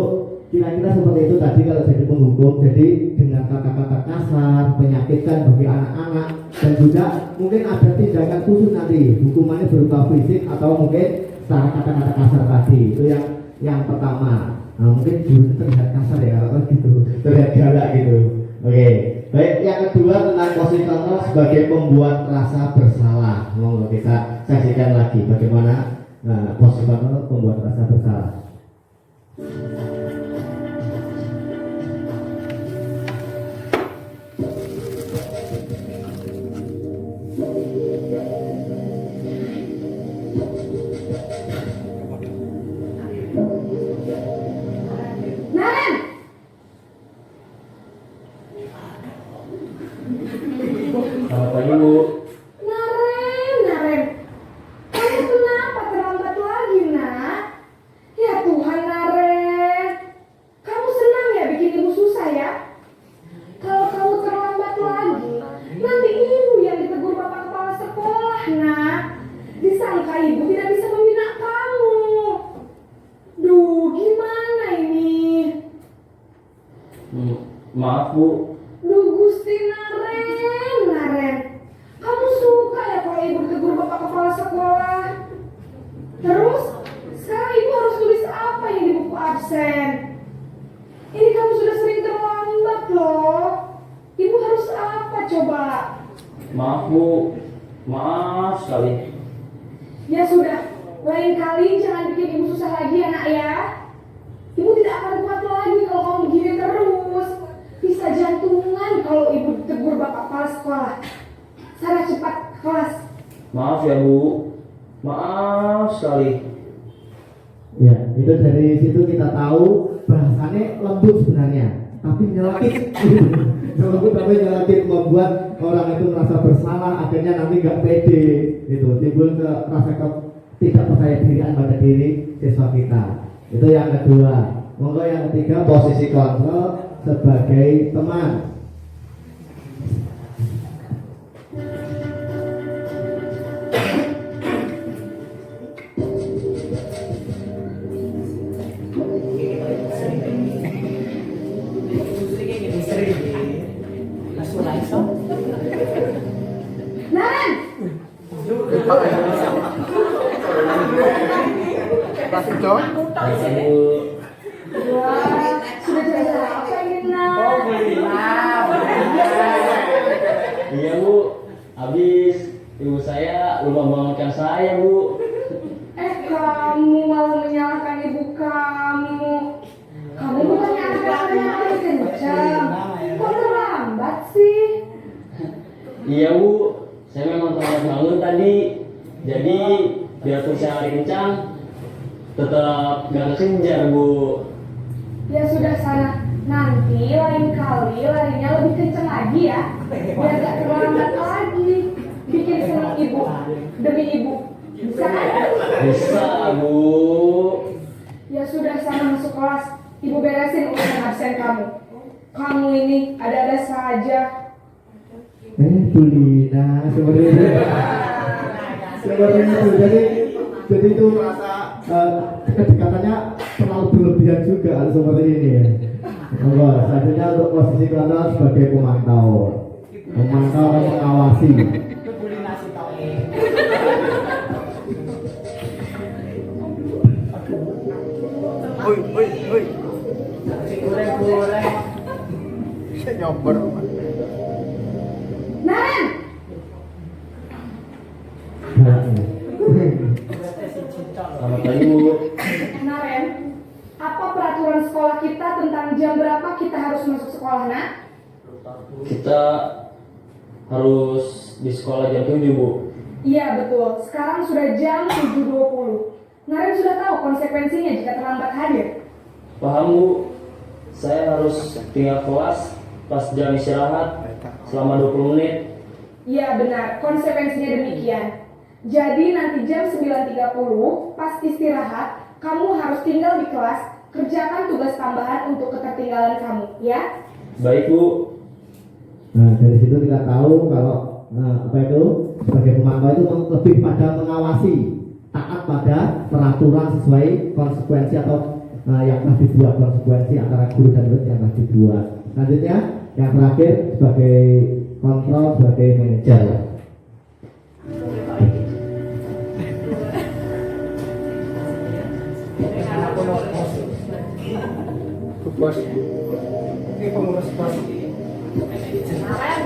kira-kira seperti itu tadi kalau jadi penghukum. Jadi dengan kata-kata kasar, menyakitkan bagi anak-anak, dan juga mungkin ada tindakan khusus nanti, hukumannya berupa fisik atau mungkin secara kata-kata kasar tadi. Itu yang pertama. Nah, mungkin guru terlihat kasar ya kalau gitu, terlihat galak gitu. Oke, baik. Yang kedua tentang posisi kontrol sebagai pembuat rasa bersalah. Monggo kita saksikan lagi bagaimana posisi kontrol pembuat rasa bersalah. Naren, Selamat pagi Bu. Naren, kamu kenapa terlambat lagi nak? Ya Tuhan Naren, kamu senang ya bikin ibu susah ya? Kalau kamu terlambat lagi, Maaf Bu. Duh Gusti Naren. Kamu suka ya kalau ibu tegur bapak kepala sekolah? Terus, sekarang ibu harus tulis apa yang di buku absen? Ini kamu sudah sering terlambat loh. Ibu harus apa coba? Maaf Bu. Maaf sekali. Ya sudah, lain kali jangan bikin ibu susah lagi ya nak ya. Ibu tidak akan kuat lagi kalau kamu begini terus. Bisa jantungan kalau ibu tegur bapak kepala sekolah. Sana cepat ke kelas. Maaf ya Bu. Maaf sekali. Ya, itu dari situ kita tahu bahasanya lembut sebenarnya, tapi nyelekit. Lembut tapi nyelekit membuat orang itu merasa bersalah, akhirnya nanti nggak pede, itu timbul ke rasa tidak percaya dirian pada diri siswa kita. Itu yang kedua. Monggo yang ketiga, posisi kontrol sebagai teman. Naren! Kasih John. Makasih Bu. Wah, sudah jalan apa ini nak? Iya Bu. Habis ibu saya lupa membangunkan saya Bu. Kamu malah menyalahkan ibu kamu. Kamu bukannya anak-anak yang paling kencang. Kok terlambat sih? Iya Bu. Saya memang terlambat bangun tadi. Jadi biarpun saya lari kencang, tetap gak kekejar Bu. Ya sudah sana. Nanti lain kali larinya lebih kencang lagi ya. Biar gak terlambat lagi. Bikin senang ibu. Demi ibu. Bisa kan? Bisa Bu. Ya sudah sana masuk kelas. Ibu beresin urusan absen kamu. Kamu ini ada-ada saja. Bu Lina, seperti itu. Seperti itu. Jadi itu merasa kedekatannya terlalu berlebihan juga seperti ini ya. Selanjutnya untuk posisi kontrol sebagai pemantau dan mengawasi. Oi. Saya nyobar. Naren! Selamat pagi Bu. Naren, apa peraturan sekolah kita tentang jam berapa kita harus masuk sekolah, nak? Kita harus di sekolah jam 7 Bu. Iya betul, sekarang sudah jam 7.20. Naren sudah tahu konsekuensinya jika terlambat hadir. Paham Bu. Saya harus tinggal kelas pas jam istirahat selama 20 menit. Iya benar, konsekuensinya demikian. Jadi nanti jam 9.30 pas istirahat, kamu harus tinggal di kelas, kerjakan tugas tambahan untuk ketertinggalan kamu, ya? Baik Bu. Nah, dari situ kita tahu kalau sebagai pemantau itu lebih pada mengawasi, taat pada peraturan sesuai konsekuensi atau yang telah dibuat, konsekuensi antara guru dan murid yang telah dibuat. Selanjutnya yang terakhir sebagai kontrol sebagai manajer. Bos. Ini pengurus bos. Naren!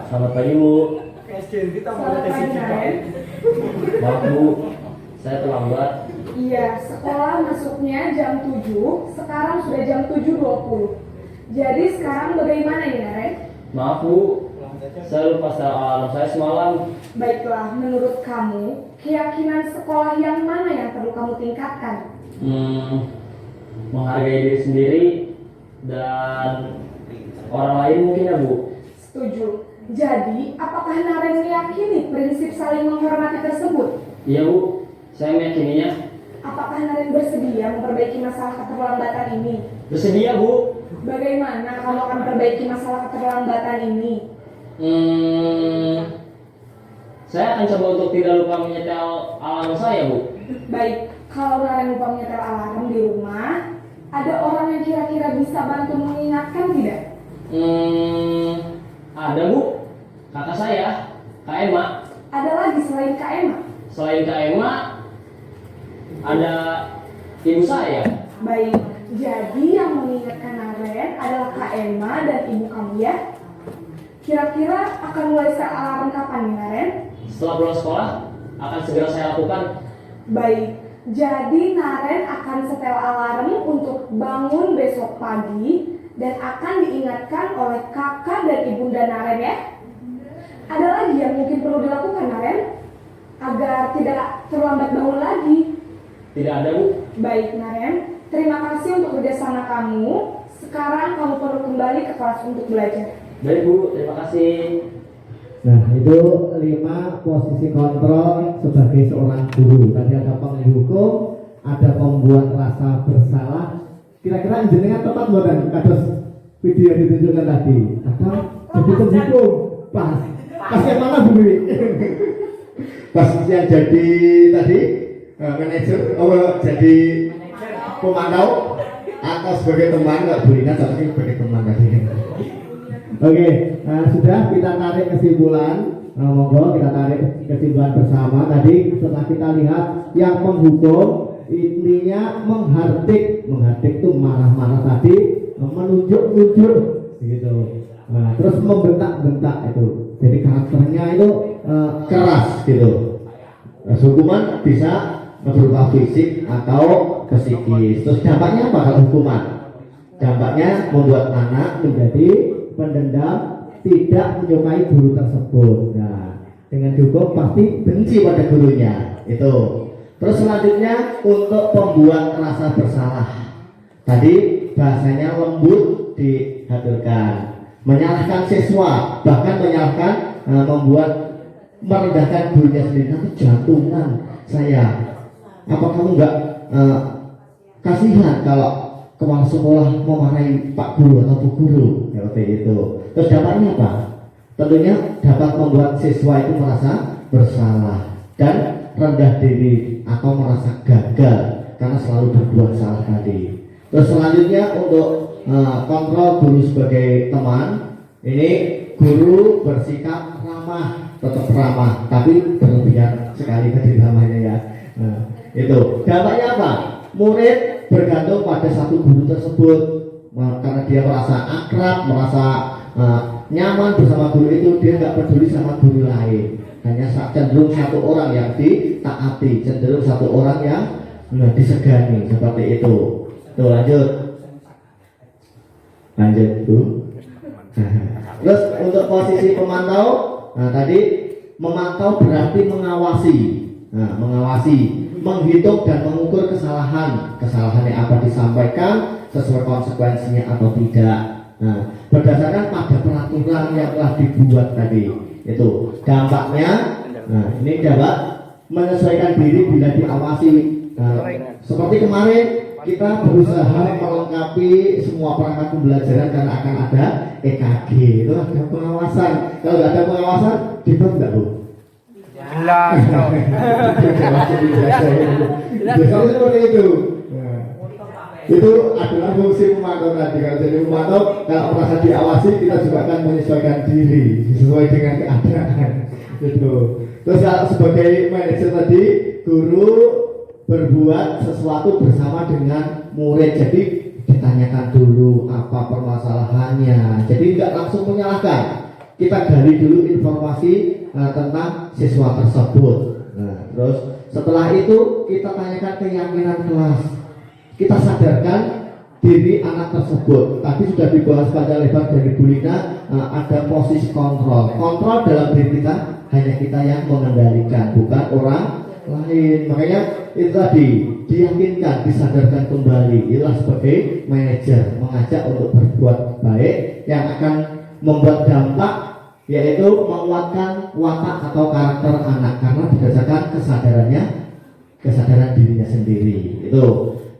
Selamat pagi Bu. Selamat pagi, Naren. Maaf Bu, saya terlambat. Iya, sekolah masuknya jam 7, sekarang sudah jam 7.20. Jadi sekarang bagaimana ini, Naren? Maaf Bu, saya lupa setel alarm saya semalam. Baiklah, menurut kamu, keyakinan sekolah yang mana yang perlu kamu tingkatkan? Menghargai diri sendiri dan orang lain mungkin ya Bu. Setuju. Jadi, apakah Naren meyakini prinsip saling menghormati tersebut? Iya Bu, saya meyakininya. Apakah Naren bersedia memperbaiki masalah keterlambatan ini? Bersedia Bu. Bagaimana kamu akan perbaiki masalah keterlambatan ini? saya akan coba untuk tidak lupa menyetel alarm saya, Bu. Baik, kalau Naren lupa menyetel alarm di rumah, ada orang yang kira-kira bisa bantu mengingatkan tidak? Ada, Bu. Kakak saya, Kak Emma. Ada lagi selain Kak Emma? Selain Kak Emma, ada ibu saya. Baik, jadi yang mengingatkan Naren adalah Kak Emma dan ibu kamu ya? Kira-kira akan mulai setel alarm kapan nih Naren? Setelah pulang sekolah, akan segera saya lakukan. Baik, jadi Naren akan setel alarm untuk bangun besok pagi dan akan diingatkan oleh kakak dan ibunda Naren ya. Ada lagi yang mungkin perlu dilakukan Naren agar tidak terlambat bangun lagi? Tidak ada, Bu. Baik Naren, terima kasih untuk kerjasama kamu. Sekarang kamu perlu kembali ke kelas untuk belajar. Baik, Bu. Terima kasih. Nah, itu 5 posisi kontrol sebagai seorang guru. Tadi ada penghukum, ada pembuat rasa bersalah. Kira-kira jenengan tepat buatan kados video yang ditunjukkan tadi. Atau jadi penghukum? Pas yang mana Bu Dewi? Pas yang jadi tadi manajer, jadi pemantau atau sebagai teman, nggak Bu Rina, tapi sebagai teman tadi. Oke, sudah kita tarik kesimpulan. Monggo kita tarik kesimpulan bersama. Tadi setelah kita lihat yang menghukum intinya menghardik itu marah-marah tadi, menunjuk-nunjuk gitu. Nah, terus membentak-bentak itu. Jadi karakternya itu keras gitu. Hukuman bisa berupa fisik atau psikis. Terus dampaknya apa kalau hukuman? Dampaknya membuat anak menjadi pendendam, tidak menyukai guru tersebut. Nah, dengan dihukum pasti benci pada gurunya. Itu. Terus selanjutnya untuk pembuat rasa bersalah. Tadi bahasanya lembut dihaturkan, menyalahkan siswa, bahkan menyalahkan membuat merendahkan gurunya sendiri. Nanti jantungan saya. Apa kamu enggak kasihan kalau kepala sekolah memarahi Pak Guru atau Bu Guru seperti itu. Terus dampaknya apa? Tentunya dapat membuat siswa itu merasa bersalah dan rendah diri atau merasa gagal karena selalu berbuat salah tadi. Terus selanjutnya untuk kontrol guru sebagai teman, ini guru bersikap ramah, tetap ramah, tapi berlebihan sekali tadi ramahnya ya. Itu dampaknya apa? Murid bergantung pada satu guru tersebut karena dia merasa akrab, merasa nyaman bersama guru itu, dia nggak peduli sama guru lain, hanya cenderung satu orang yang ditaati, cenderung satu orang yang disegani seperti itu. Tuh lanjut Bu. Terus untuk posisi pemantau, tadi memantau berarti mengawasi, menghitung dan mengukur kesalahan yang apa disampaikan sesuai konsekuensinya atau tidak. Berdasarkan pada peraturan yang telah dibuat tadi. Itu dampaknya. Ini dapat menyesuaikan diri bila diawasi. Seperti kemarin kita berusaha melengkapi semua perangkat pembelajaran karena akan ada EKG. Itu ada pengawasan. Kalau nggak ada pengawasan, dibuat nggak Bu? Jelas dong. Biasanya seperti itu. Itu adalah fungsi pemantau tadi. Kalau jadi pemantau, kalau merasa diawasi, kita juga akan menyesuaikan diri sesuai dengan keadaan. Gitu. Terus sebagai manajer tadi, guru berbuat sesuatu bersama dengan murid. Jadi ditanyakan dulu apa permasalahannya. Jadi nggak langsung menyalahkan. Kita gali dulu informasi tentang siswa tersebut. Terus setelah itu kita tanyakan keyakinan kelas. Kita sadarkan diri anak tersebut. Tadi sudah dibahas panjang lebar dari Bu Lina, ada posisi kontrol. Kontrol dalam diri kita hanya kita yang mengendalikan, bukan orang lain. Makanya itu tadi diyakinkan, disadarkan kembali. Inilah sebagai manajer mengajak untuk berbuat baik yang akan membuat dampak, yaitu menguatkan watak atau karakter anak karena berdasarkan kesadaran dirinya sendiri itu,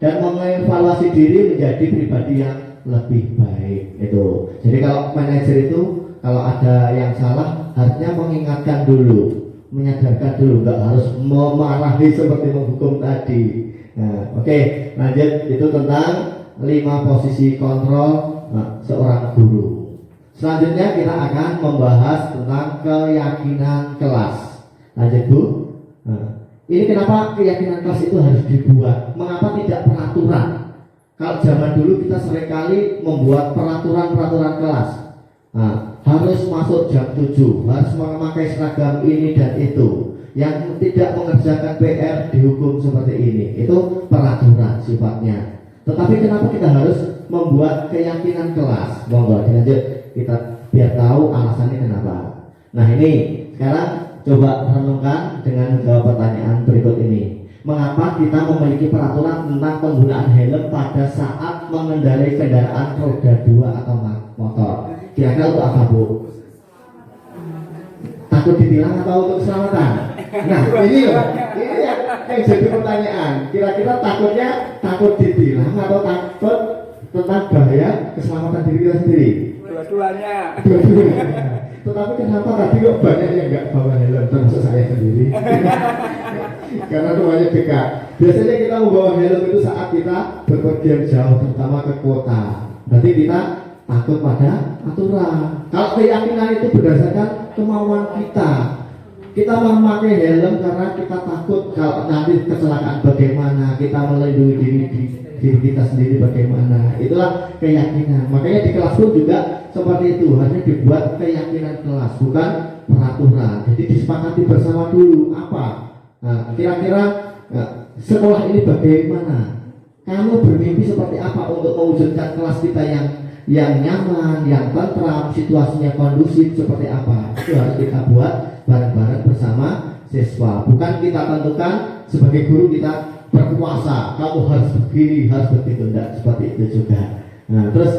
dan mengevaluasi diri menjadi pribadi yang lebih baik itu. Jadi kalau manajer itu kalau ada yang salah harusnya mengingatkan dulu, menyadarkan dulu, nggak harus memarahi seperti menghukum tadi. Nah, oke, lanjut. Itu tentang 5 posisi kontrol seorang guru. Selanjutnya kita akan membahas tentang keyakinan kelas. Lanjut Bu. Ini kenapa keyakinan kelas itu harus dibuat? Mengapa tidak peraturan? Kalau zaman dulu kita seringkali membuat peraturan-peraturan kelas. Harus masuk jam 7, harus memakai seragam ini dan itu. Yang tidak mengerjakan PR dihukum seperti ini. Itu peraturan sifatnya. Tetapi kenapa kita harus membuat keyakinan kelas? Monggo dilanjut, kita biar tahu alasannya kenapa. Nah ini sekarang coba renungkan dengan menjawab pertanyaan berikut ini. Mengapa kita memiliki peraturan tentang penggunaan helm pada saat mengendarai kendaraan roda 2 atau motor? Kira-kira untuk apa Bu? Takut ditilang atau untuk keselamatan? Nah ini loh, ini yang jadi pertanyaan. Kira-kira takutnya takut ditilang atau takut tentang bahaya keselamatan diri kita sendiri? Dua-duanya. Tetapi kenapa tadi kok banyak yang nggak bawa helm, termasuk saya sendiri? Karena rumahnya dekat. Biasanya kita membawa helm itu saat kita berpergian jauh, terutama ke kota. Berarti kita takut pada aturan. Kalau keyakinan itu berdasarkan kemauan kita. Kita memakai helm karena kita takut kalau nanti kecelakaan bagaimana, kita melindungi diri kita sendiri bagaimana. Itulah keyakinan. Makanya di kelas pun juga seperti itu, harusnya dibuat keyakinan kelas, bukan peraturan. Jadi disepakati bersama dulu apa. Kira-kira sekolah ini bagaimana? Kamu bermimpi seperti apa untuk mewujudkan kelas kita yang nyaman, yang tentram, situasinya kondusif seperti apa? Itu harus kita buat bareng-bareng bersama siswa. Bukan kita tentukan sebagai guru kita berkuasa, kamu harus begini, harus begitu, enggak seperti itu juga. Nah, terus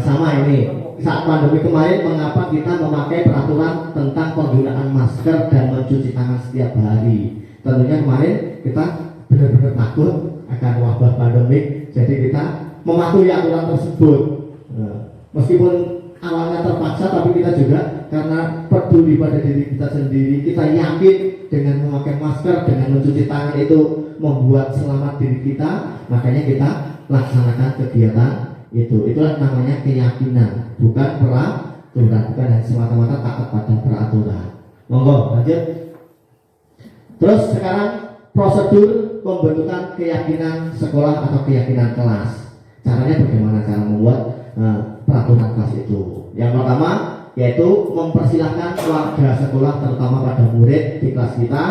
sama ini saat pandemi kemarin, mengapa kita memakai peraturan tentang penggunaan masker dan mencuci tangan setiap hari? Tentunya kemarin kita benar-benar takut akan wabah pandemik, jadi kita mematuhi aturan tersebut. Meskipun awalnya terpaksa, tapi kita juga karena peduli pada diri kita sendiri, kita yakin dengan memakai masker, dengan mencuci tangan itu membuat selamat diri kita, makanya kita laksanakan kegiatan itu. Itulah namanya keyakinan, bukan peraturan, bukan hanya semata-mata taat pada peraturan. Monggo lanjut. Terus sekarang prosedur pembentukan keyakinan sekolah atau keyakinan kelas. Caranya bagaimana cara membuat peraturan kelas itu? Yang pertama yaitu mempersilahkan warga sekolah, terutama pada murid di kelas kita,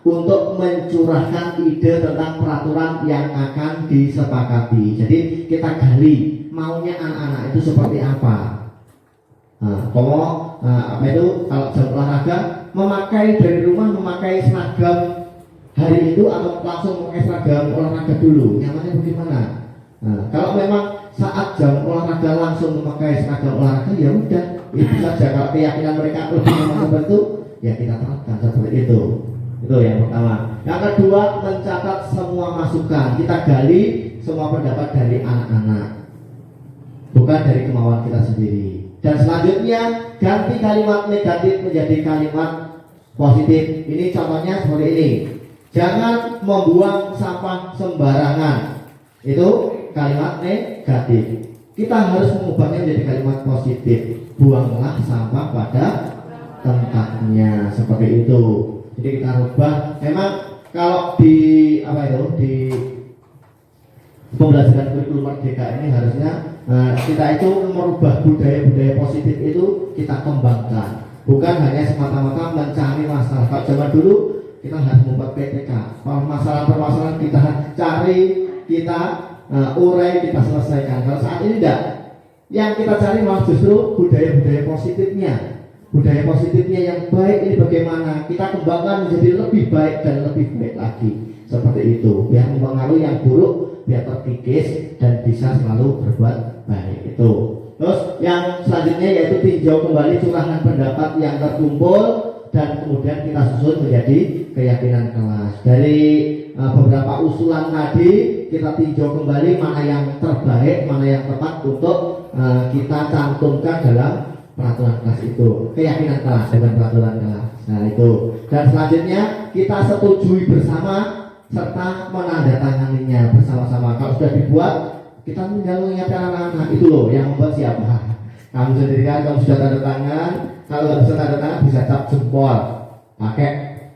untuk mencurahkan ide tentang peraturan yang akan disepakati. Jadi kita gali maunya anak-anak itu seperti apa. Apa itu kalau jam olahraga memakai dari rumah memakai seragam hari itu atau langsung memakai seragam olahraga dulu, nyamannya bagaimana? Kalau memang saat jam olahraga langsung memakai seragam olahraga, ya udah itu saja. Kalau keyakinan mereka lebih nyaman seperti itu, ya kita terapkan seperti itu. Itu yang pertama. Yang kedua, mencatat semua masukan. Kita gali semua pendapat dari anak-anak, bukan dari kemauan kita sendiri. Dan selanjutnya ganti kalimat negatif menjadi kalimat positif. Ini contohnya seperti ini. Jangan membuang sampah sembarangan. Itu kalimat negatif. Kita harus mengubahnya menjadi kalimat positif. Buanglah sampah pada tempatnya, seperti itu. Jadi kita rubah. Memang kalau di di pembelajaran kurikulum Merdeka ini harusnya kita itu merubah budaya-budaya positif itu kita kembangkan, bukan hanya semata-mata mencari masalah. Kalau zaman dulu kita harus membuat PPK, permasalahan-permasalahan kita cari, kita urai, kita selesaikan. Kalau saat ini tidak, yang kita cari malah justru budaya-budaya positifnya. Budaya positifnya yang baik ini bagaimana kita kembangkan menjadi lebih baik dan lebih baik lagi, seperti itu. Biar mempengaruhi yang buruk, biar terkikis dan bisa selalu berbuat baik itu. Terus yang selanjutnya yaitu tinjau kembali curahan pendapat yang terkumpul dan kemudian kita susun menjadi keyakinan kelas. Dari beberapa usulan tadi kita tinjau kembali mana yang terbaik, mana yang tepat untuk kita cantumkan dalam peraturan kelas itu, keyakinan kelas dengan peraturan kelas. Nah itu. Dan selanjutnya kita setujui bersama serta menandatanganinya bersama-sama. Kalau sudah dibuat, kita tinggal mengingatkan anak-anak. Itu loh yang membuat siapa? Kamu sendiri kan, kamu sudah tanda tangan. Kalau nggak bisa tanda tangan, bisa cap jempol, pakai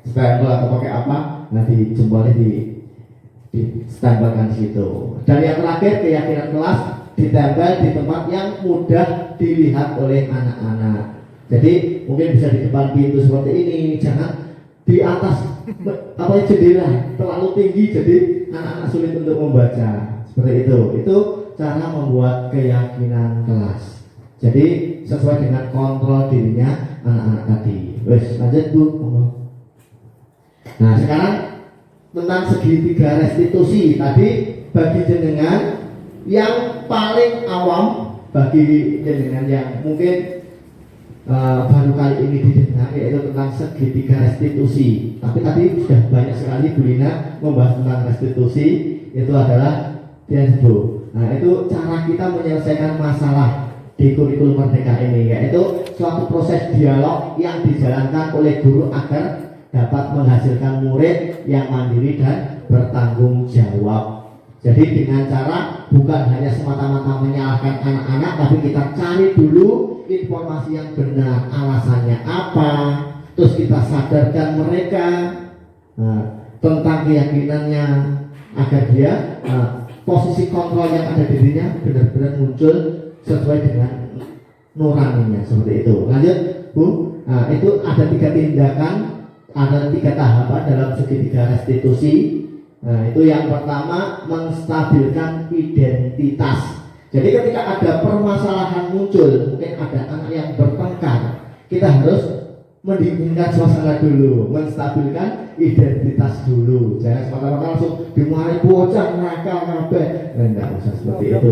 stempel atau pakai apa? Nanti jempolnya ditempelkan di situ. Dan yang terakhir, keyakinan kelas ditempel di tempat yang mudah dilihat oleh anak-anak. Jadi mungkin bisa di depan pintu seperti ini, jangan di atas jendela terlalu tinggi jadi anak-anak sulit untuk membaca. Seperti itu. Itu cara membuat keyakinan kelas. Jadi sesuai dengan kontrol dirinya anak-anak tadi. Wes lanjut Bu. Nah sekarang tentang segitiga restitusi tadi bagi jenengan yang paling awam, bagi jenengan yang mungkin baru kali ini didengar, yaitu tentang segitiga restitusi. Tapi tadi sudah banyak sekali Bu Lina membahas tentang restitusi. Itu adalah bu. Nah itu cara kita menyelesaikan masalah di kurikulum Merdeka ini, yaitu suatu proses dialog yang dijalankan oleh guru agar dapat menghasilkan murid yang mandiri dan bertanggung jawab. Jadi dengan cara bukan hanya semata-mata menyalahkan anak-anak, tapi kita cari dulu informasi yang benar, alasannya apa, terus kita sadarkan mereka tentang keyakinannya agar dia posisi kontrol yang ada di dirinya benar-benar muncul sesuai dengan nuraninya, seperti itu. Lanjut Bu. Nah, itu ada 3 tindakan, ada 3 tahapan dalam segitiga restitusi. Nah, itu yang pertama, menstabilkan identitas. Jadi ketika ada permasalahan muncul, mungkin ada anak yang bertengkar, kita harus mendinginkan suasana dulu, menstabilkan identitas dulu. Jangan semata-mata langsung dimarahi bocah nakal kabeh. Enggak usah seperti itu.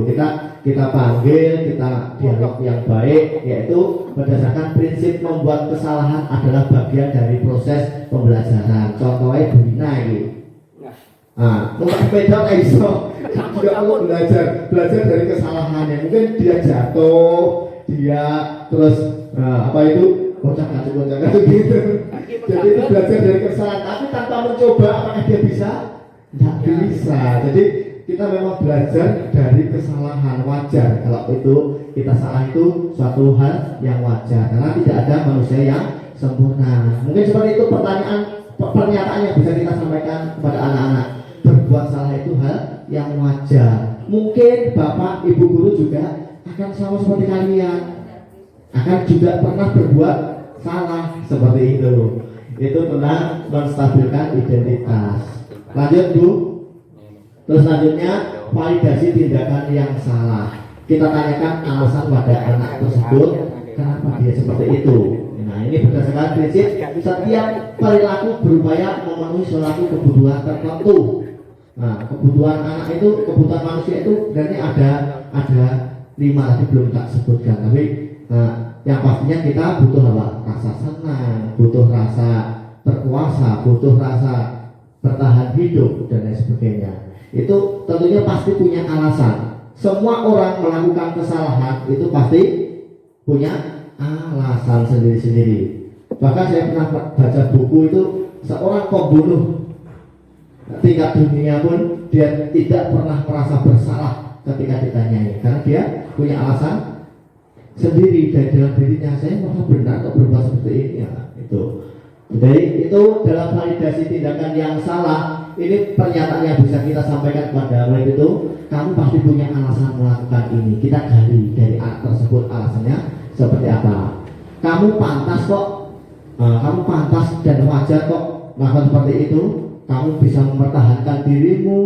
Kita panggil, kita dialog yang baik, yaitu berdasarkan prinsip membuat kesalahan adalah bagian dari proses pembelajaran. Contohnya Bu Lina ini. Numpak sepeda iso, juga perlu belajar dari kesalahannya. Mungkin dia jatuh, dia terus bocah-bocah gitu. Jadi itu belajar dari kesalahan, tapi tanpa mencoba apakah dia bisa? Tidak bisa. Jadi kita memang belajar dari kesalahan, wajar kalau itu kita salah, itu suatu hal yang wajar karena tidak ada manusia yang sempurna. Mungkin seperti itu pernyataan yang bisa kita sampaikan kepada anak-anak. Berbuat salah itu hal yang wajar. Mungkin Bapak Ibu guru juga akan sama seperti kalian, akan juga pernah berbuat salah seperti itu. Itu tentang menstabilkan identitas. Lanjut Bu. Terus selanjutnya validasi tindakan yang salah. Kita tanyakan alasan pada anak tersebut kenapa dia seperti itu. Nah ini berdasarkan prinsip setiap perilaku berupaya memenuhi suatu kebutuhan tertentu. Nah kebutuhan anak itu, kebutuhan manusia itu sebenarnya ada 5 tadi belum tak sebutkan. Tapi yang pastinya kita butuh apa? Rasa senang, butuh rasa berkuasa, butuh rasa bertahan hidup dan lain sebagainya. Itu tentunya pasti punya alasan. Semua orang melakukan kesalahan itu pasti punya alasan sendiri-sendiri. Bahkan saya pernah baca buku itu seorang pembunuh tingkat dunia pun dia tidak pernah merasa bersalah ketika ditanyai, karena dia punya alasan sendiri dari dalam dirinya. Saya merasa benar kok berbuat seperti ini ya. Jadi itu dalam validasi tindakan yang salah. Ini pernyataan yang bisa kita sampaikan kepada murid itu, kamu pasti punya alasan melakukan ini. Kita gali dari anak tersebut alasannya seperti apa. Kamu pantas kok, kamu pantas dan wajar kok melakukan seperti itu. Kamu bisa mempertahankan dirimu,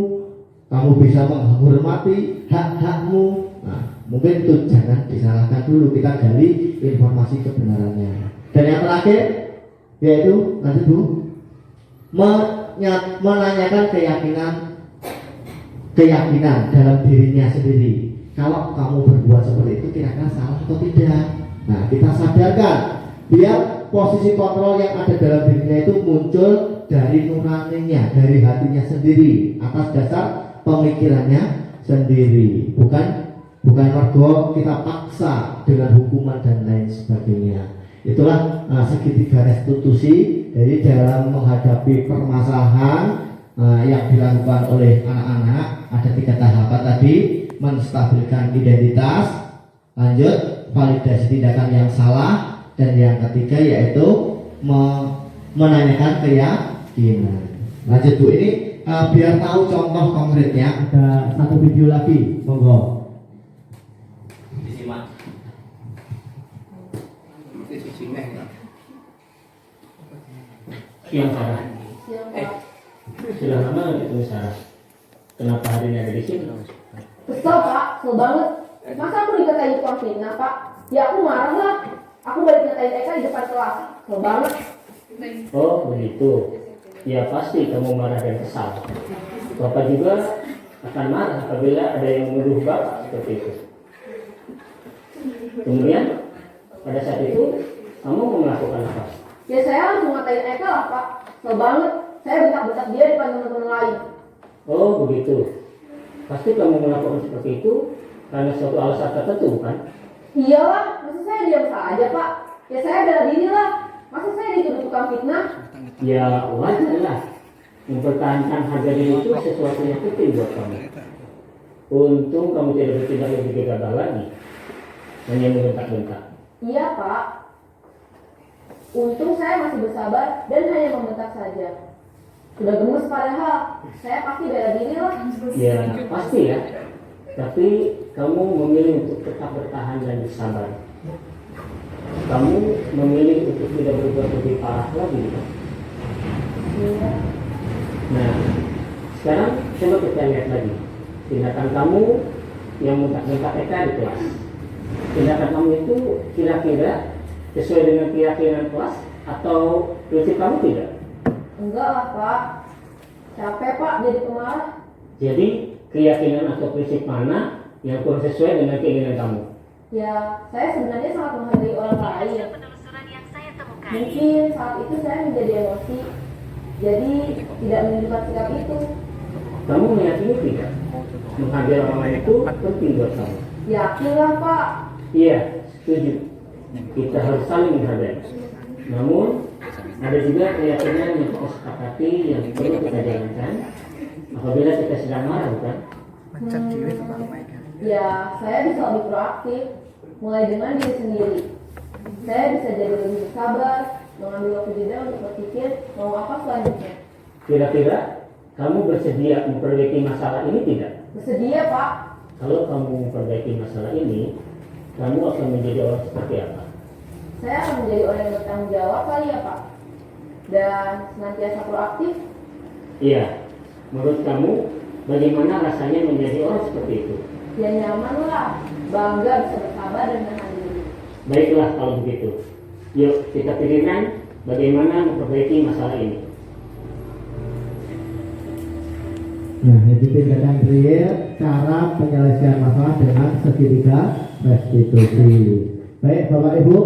kamu bisa menghormati hak-hakmu. Nah, mungkin itu jangan disalahkan dulu, kita gali informasi kebenarannya. Dan yang terakhir yaitu lanjut Bu, menanyakan keyakinan dalam dirinya sendiri. Kalau kamu berbuat seperti itu kira-kira salah atau tidak. Nah kita sadarkan biar posisi kontrol yang ada dalam dirinya itu muncul dari nuraninya, dari hatinya sendiri, atas dasar pemikirannya sendiri, bukan bukan mergo kita paksa dengan hukuman dan lain sebagainya. Itulah segitiga restitusi. Jadi dalam menghadapi permasalahan yang dilakukan oleh anak-anak ada 3 tahapan tadi: menstabilkan identitas, lanjut validasi tindakan yang salah, dan yang ketiga yaitu menanyakan keyakinan. Lanjut Bu, ini biar tahu contoh konkretnya ada satu video lagi, monggo disimak. Siang Sarah. Sudah lama nggak ketemu Sarah? Kenapa hari ini ada di sini? Kesel Pak, kesel banget. Masa aku dikatain tukang fitnah Pak? Ya aku marah lah. Aku balik ngatain Eka di depan kelas. Kesel banget. Oh begitu. Ya pasti kamu marah dan kesal. Bapak juga akan marah apabila ada yang menuduh Bapak seperti itu. Kemudian pada saat itu kamu mau melakukan apa? Ya saya langsung ngatain Eka lah Pak. Kesel banget. Saya bentak-bentak dia di depan teman-teman lain. Oh begitu. Pasti kamu melakukan seperti itu karena suatu alasan tertentu kan? Iyalah, masa saya diam saja Pak? Ya saya bela diri lah. Masa saya dituduh tukang fitnah? Ya wajar lah. Mempertahankan harga diri itu sesuatu yang penting buat kamu. Untung kamu tidak bertindak lebih gegabah lagi, hanya membentak-bentak. Iya Pak. Untung saya masih bersabar dan hanya membentak saja. Sudah gemes padahal, saya pasti bela diri lah. Ya pasti ya. Tapi kamu memilih untuk tetap bertahan dan bersabar. Kamu memilih untuk tidak berbuat lebih parah lagi. Iya. Nah, sekarang coba kita lihat lagi tindakan kamu yang mentak-mentak Eka di kelas. Tindakan kamu itu kira-kira sesuai dengan keyakinan kelas atau prinsip kamu tidak? Enggak lah Pak. Capek Pak jadi pemarah. Jadi keyakinan atau prinsip mana yang kurang sesuai dengan keinginan kamu? Ya, saya sebenarnya sangat menghargai orang lain. Mungkin saat itu saya menjadi emosi, jadi tidak menunjukkan sikap itu. Kamu meyakini tidak? Menghargai orang lain itu penting buat kamu. Yakin lah Pak. Iya, setuju. Kita harus saling menghargai. Namun ada juga keyakinan yang kita sepakati yang perlu kita jalankan apabila kita sedang marah, bukan? Ya, saya bisa lebih proaktif, mulai dengan diri sendiri. Saya bisa jadi lebih bersabar, mengambil waktu jeda untuk berpikir mau apa selanjutnya. Kira-kira kamu bersedia memperbaiki masalah ini tidak? Bersedia Pak. Kalau kamu memperbaiki masalah ini, kamu akan menjadi orang seperti apa? Saya akan menjadi orang yang bertanggung jawab kali ya Pak. Dan senantiasa proaktif. Iya, menurut kamu bagaimana rasanya menjadi orang seperti itu? Ya nyaman lah, bangga bisa bersabar dan menahan diri. Baiklah kalau begitu. Yuk kita pikirkan bagaimana memperbaiki masalah ini. Nah, itu tindakan real cara penyelesaian masalah dengan segitiga restitusi. Baik Bapak Ibu,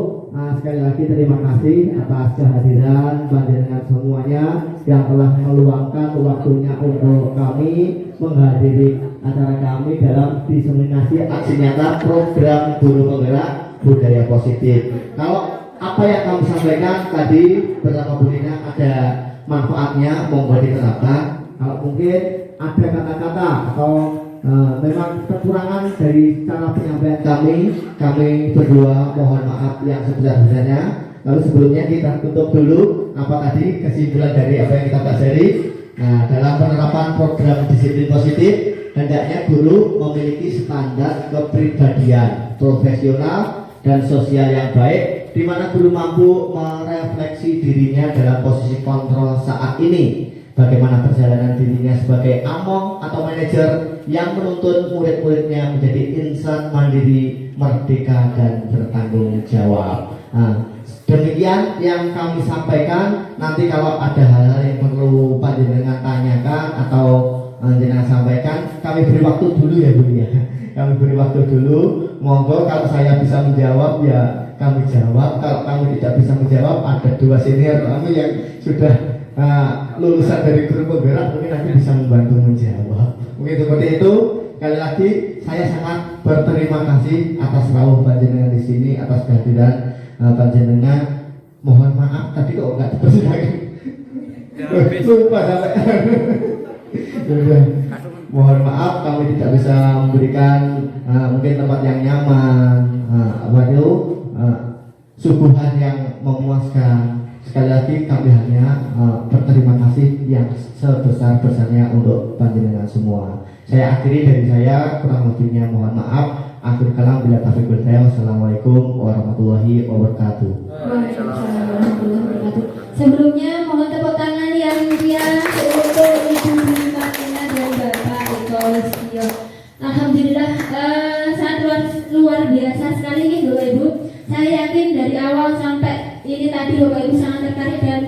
sekali lagi terima kasih atas kehadiran panjenengan semuanya yang telah meluangkan waktunya untuk kami menghadiri acara kami dalam diseminasi aksi nyata program guru penggerak budaya positif. Kalau apa yang kami sampaikan tadi bersama Bu Nina ada manfaatnya, monggo diterapkan. Kalau mungkin ada kata-kata atau memang kekurangan dari cara penyampaian kami berdua mohon maaf yang sebesar-besarnya. Lalu sebelumnya kita tutup dulu apa tadi kesimpulan dari apa yang kita pelajari. Nah, dalam penerapan program disiplin positif, hendaknya guru memiliki standar kepribadian profesional dan sosial yang baik, di mana guru mampu merefleksi dirinya dalam posisi kontrol saat ini. Bagaimana perjalanan dirinya sebagai among atau manajer yang menuntun murid-muridnya menjadi insan mandiri, merdeka, dan bertanggung jawab. Nah, demikian yang kami sampaikan. Nanti kalau ada hal-hal yang perlu panjenengan tanyakan atau panjenengan sampaikan, kami beri waktu dulu ya Bu ya. Kami beri waktu dulu. Monggo kalau saya bisa menjawab ya kami jawab. Kalau kamu tidak bisa menjawab, ada dua senior kami yang sudah lulusan dari guru penggerak mungkin nanti bisa membantu menjawab. Mungkin seperti itu. Sekali lagi saya sangat berterima kasih atas rawuh panjenengan di sini, atas kehadiran panjenengan. Mohon maaf tadi kok nggak dipersilakan. Lupa sampai. Mohon maaf kami tidak bisa memberikan mungkin tempat yang nyaman, suguhan yang memuaskan. Sekali lagi kami hanya berterima kasih yang sebesar-besarnya untuk panjenengan semua. Saya akhiri dari saya, kurang lebihnya mohon maaf. Akhir kalam bila taufiq wal hidayah. Wassalamualaikum warahmatullahi wabarakatuh. Waalaikumsalam warahmatullahi wabarakatuh. Sebelumnya mohon tepuk tangan yang meriah untuk Ibu Martina dan Bapak Eko Listio. Alhamdulillah sangat luar biasa sekali nih Bapak Ibu. Saya yakin dari awal sampai ini tadi Bapak Ibu sangat tertarik dan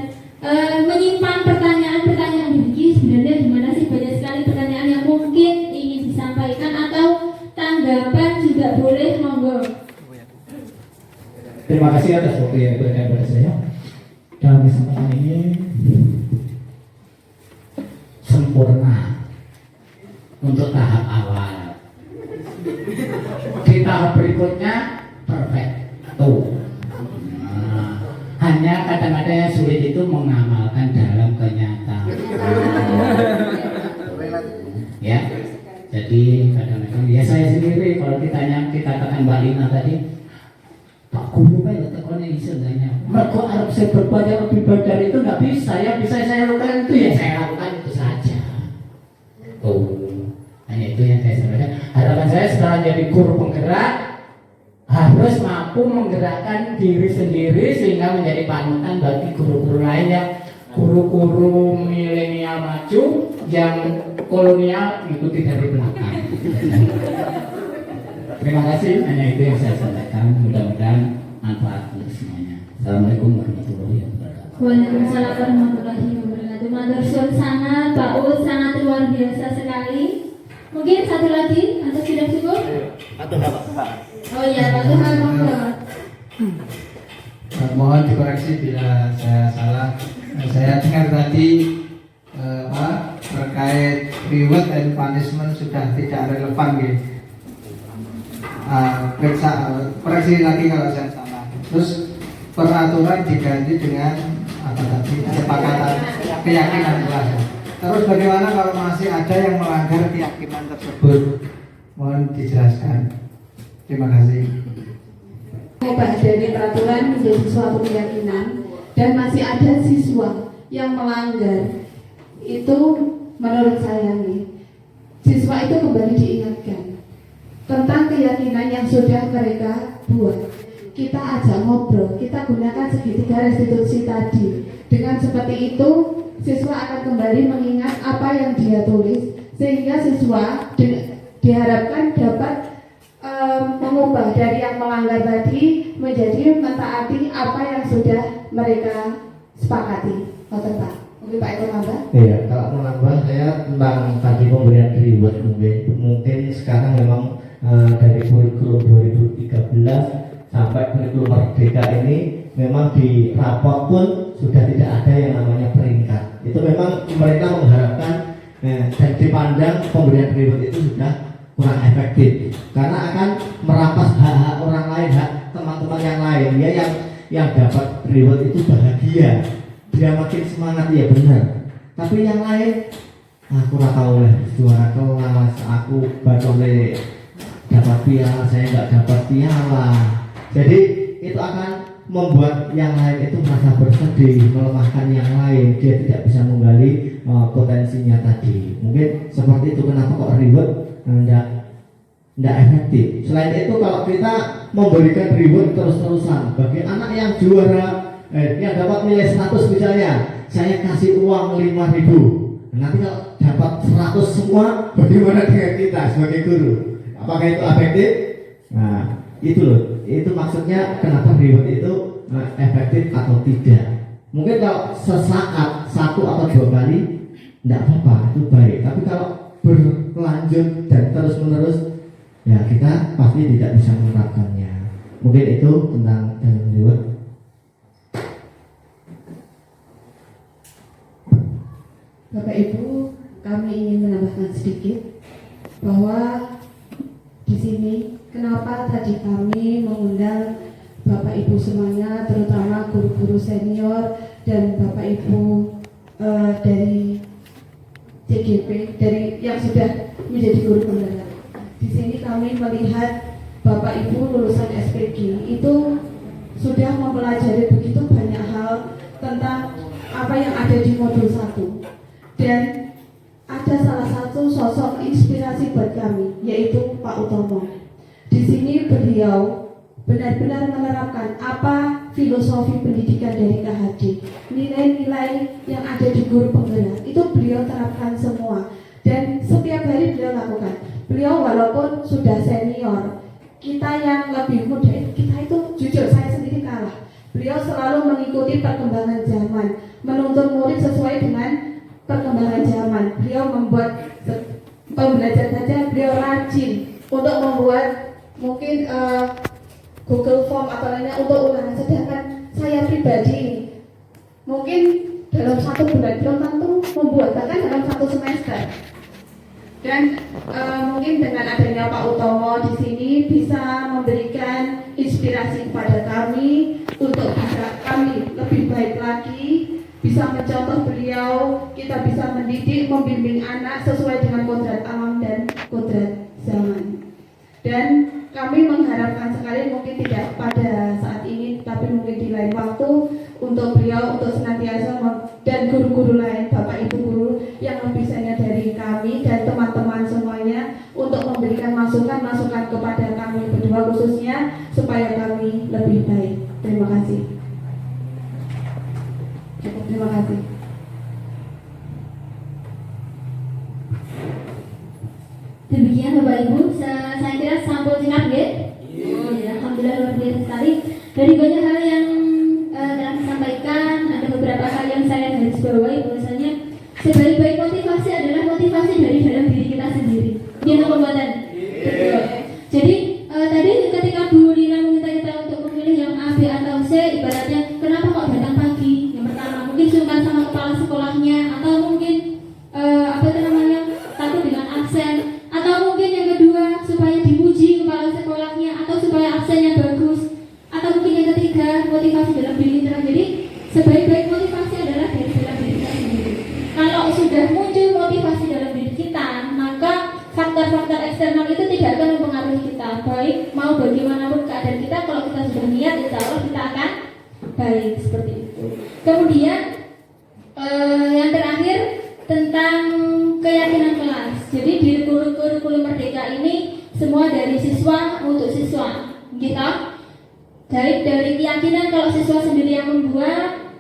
menyimpan pertanyaan-pertanyaan begini. Sebenarnya gimana sih, banyak sekali pertanyaan yang mungkin ingin disampaikan atau tanggapan juga boleh, monggo. Terima kasih atas waktu yang diberikan kepada saya. Dalam kesempatan ini sempurna untuk tahap awal. Di tahap berikutnya perfect. Hanya kadang-kadang yang sulit itu mengamalkan dalam kenyataan. Ya, jadi kadang-kadang ya saya sendiri kalau dikatakan Mbak Lina tadi, Pak Guru kan tekonnya istilahnya. Mereka Arab saya berbanyak lebih baik dari itu nggak bisa. Yang bisa saya lakukan itu ya saya lakukan itu saja. Hanya itu yang saya sampaikan. Harapan saya setelah jadi guru penggerak harus mampu menggerakkan diri sendiri sehingga menjadi panutan bagi guru-guru lain yang guru-guru milenial maju yang kolonial ikuti dari belakang. Terima kasih, hanya itu yang saya sampaikan. Mudah-mudahan manfaat untuk semuanya. Assalamualaikum warahmatullahi wabarakatuh. Waalaikumsalam warahmatullahi wabarakatuh. Matursun sangat, Pak Ud sangat luar biasa sekali. Mungkin satu lagi atau sudah cukup? Atau Pak? Oh iya, Pak Tuhan, monggo. Mohon dikoreksi bila saya salah. Saya dengar tadi terkait reward and punishment sudah tidak relevan gitu. Koreksi lagi kalau saya salah. Terus peraturan diganti dengan apa tadi, kesepakatan keyakinan kelas. Terus bagaimana kalau masih ada yang melanggar keyakinan tersebut? Mohon dijelaskan. Terima kasih. Mengubah dari peraturan menjadi suatu keyakinan dan masih ada siswa yang melanggar, itu menurut saya nih, siswa itu kembali diingatkan tentang keyakinan yang sudah mereka buat. Kita ajak ngobrol, kita gunakan segitiga restitusi tadi. Dengan seperti itu, siswa akan kembali mengingat apa yang dia tulis, sehingga siswa diharapkan dapat mengubah dari yang melanggar tadi menjadi mentaati apa yang sudah mereka sepakati. Pak, mungkin Pak Eko nambah? Iya, kalau mau nambah saya tentang tadi pemberian reward mungkin sekarang memang dari kurikulum 2013 sampai kurikulum Merdeka ini memang di rapot pun sudah tidak ada yang namanya peringkat. Itu memang pemerintah mengharapkan dan dipandang pemberian reward itu sudah kurang efektif karena akan merampas hak-hak orang lain, hak teman-teman yang lain. Dia yang dapat reward itu bahagia, dia makin semangat, ya benar. Tapi yang lain, aku nggak tahu lah, juara kelas, aku batole dapat piala, saya nggak dapat piala. Jadi itu akan membuat yang lain itu merasa bersedih, melemahkan yang lain. Dia tidak bisa menggali potensinya tadi. Mungkin seperti itu. Kenapa kok reward tidak efektif? Selain itu, kalau kita memberikan reward terus-terusan bagi anak yang juara, yang dapat nilai 100 misalnya, saya kasih uang 5.000. Nanti kalau dapat 100 semua, bagaimana dengan kita sebagai guru? Apakah itu efektif? Nah, itu loh. Itu maksudnya kenapa reward itu efektif atau tidak. Mungkin kalau sesaat, 1 atau 2 kali, tidak apa-apa, itu baik. Tapi kalau berlanjut dan terus-menerus, ya kita pasti tidak bisa menerapkannya. Mungkin itu tentang reward. Bapak Ibu, kami ingin menambahkan sedikit. bahwa di sini kenapa tadi kami mengundang Bapak Ibu semuanya, terutama guru-guru senior dan Bapak Ibu dari CGP, dari yang sudah menjadi guru pembelajaran. Di sini kami melihat Bapak Ibu lulusan SPG itu sudah mempelajari begitu banyak hal tentang apa yang ada di modul 1, dan ada salah satu sosok inspirasi buat kami, yaitu Pak Utomo. Di sini beliau benar-benar menerapkan apa filosofi pendidikan dari KHD. Nilai-nilai yang ada di guru penggerak itu beliau terapkan semua, dan setiap hari beliau lakukan. Beliau walaupun sudah senior, kita yang lebih muda, kita itu jujur saya sendiri kalah. Beliau selalu mengikuti perkembangan zaman, menuntun murid sesuai dengan perkembangan zaman. Beliau membuat pembelajaran saja, beliau rajin untuk membuat mungkin Google Form atau lainnya untuk ulangan. Sedangkan saya pribadi ini mungkin dalam 1 bulan belum tentu membuat, bahkan dalam 1 semester. Dan mungkin dengan adanya Pak Utomo di sini bisa memberikan inspirasi kepada kami untuk bisa kami lebih baik lagi, bisa mencontoh beliau, kita bisa mendidik, membimbing anak sesuai dengan kodrat alam dan kodrat zaman. Dan kami mengharapkan sekali, mungkin tidak pada saat ini, tapi mungkin di lain waktu, untuk beliau untuk senantiasa dan guru-guru lain, Bapak Ibu guru yang lebih senior dari kami dan teman-teman semuanya, untuk memberikan masukan-masukan kepada kami berdua khususnya supaya kami lebih baik. Terima kasih. Cukup, terima kasih. Demikian Bapak Ibu, saya kira sampul singkat ya. Oh ya, alhamdulillah luar biasa sekali. Dari banyak hal yang telah disampaikan, ada beberapa hal yang saya garis bawahi, bahwasanya sebaik-baik motivasi adalah motivasi dari dalam diri kita sendiri. Ini pembuatan. Betul. Jadi tadi ketika Bu Lina meminta kita untuk memilih yang A, B atau C, ibaratnya kenapa kok datang pagi? Yang pertama mungkin sungkan sama kepala sekolahnya, atau mungkin takut dengan absen, atau mungkin yang kedua supaya dipuji kepala sekolahnya, atau supaya absennya bagus, atau mungkin yang ketiga motivasi dalam diri kita. Jadi sebaik-baik motivasi adalah dari dalam diri kita sendiri. Kalau sudah muncul motivasi dalam diri kita, maka faktor-faktor eksternal itu tidak akan mempengaruhi kita. Baik mau bagaimanapun keadaan kita, kalau kita sudah niat, insya Allah kita akan baik, seperti itu. Kemudian yang terakhir tentang keyakinan kelas. Jadi di kurikulum Merdeka ini semua dari siswa untuk siswa, gitu. Dari keyakinan kalau siswa sendiri yang membuat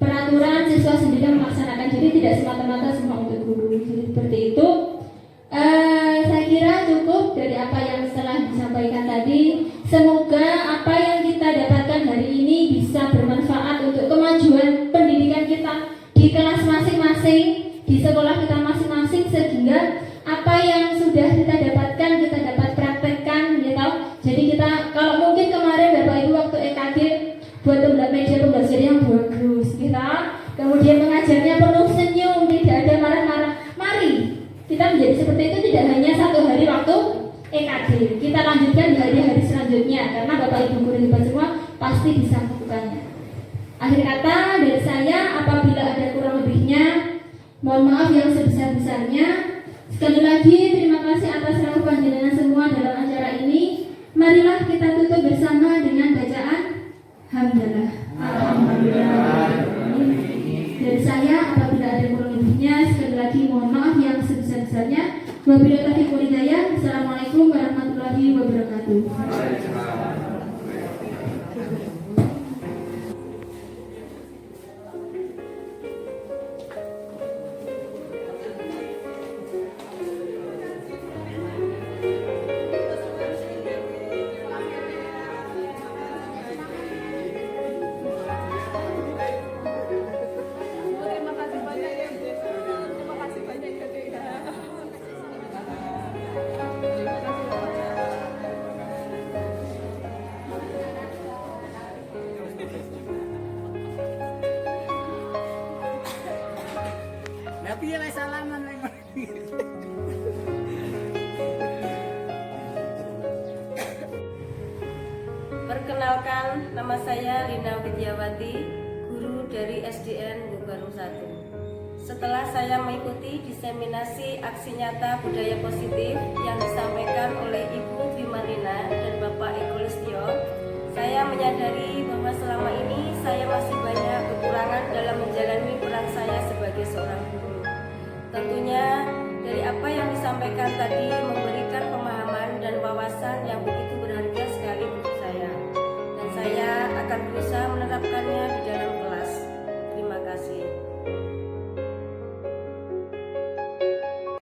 peraturan, siswa sendiri yang melaksanakan. Jadi tidak semata-mata semua untuk guru. Jadi seperti itu. Saya kira cukup dari apa yang telah disampaikan tadi. Semoga apa yang kita dapatkan hari ini bisa bermanfaat untuk kemajuan pendidikan kita di kelas masing-masing, di sekolah kita masing-masing, sehingga apa yang sudah kita dapatkan kita dapat praktekkan, gitu. Jadi kita, kalau mungkin kemarin Bapak Ibu waktu EKG buat media pembelajaran yang bagus, gitu. Kemudian mengajarnya penuh senyum, tidak ada marah-marah. Mari kita menjadi seperti itu, tidak hanya 1 hari waktu EKG. Kita lanjutkan di hari-hari selanjutnya, karena Bapak Ibu guru hebat semua pasti bisa melakukannya. Akhir kata dari saya, apabila ada kurang lebihnya, mohon maaf yang sebesar-besarnya. Sekali lagi terima kasih atas rawuh panjenengan semua dalam acara ini. Marilah kita tutup bersama dengan bacaan hamdalah. Alhamdulillah. Dari saya, apabila ada kurang lebihnya, sekali lagi mohon maaf yang sebesar-besarnya. Wabillahi taufiq wal hidayah. Assalamualaikum warahmatullahi wabarakatuh. Tapi ya salaman lagi. Perkenalkan, nama saya Rina Widyawati, guru dari SDN Bogor 1. Setelah saya mengikuti diseminasi aksi nyata budaya positif yang disampaikan oleh Ibu Dwi Marlina dan Bapak Eko Listio, saya menyadari bahwa selama ini saya masih banyak kekurangan dalam menjalani peran saya sebagai seorang guru. Tentunya dari apa yang disampaikan tadi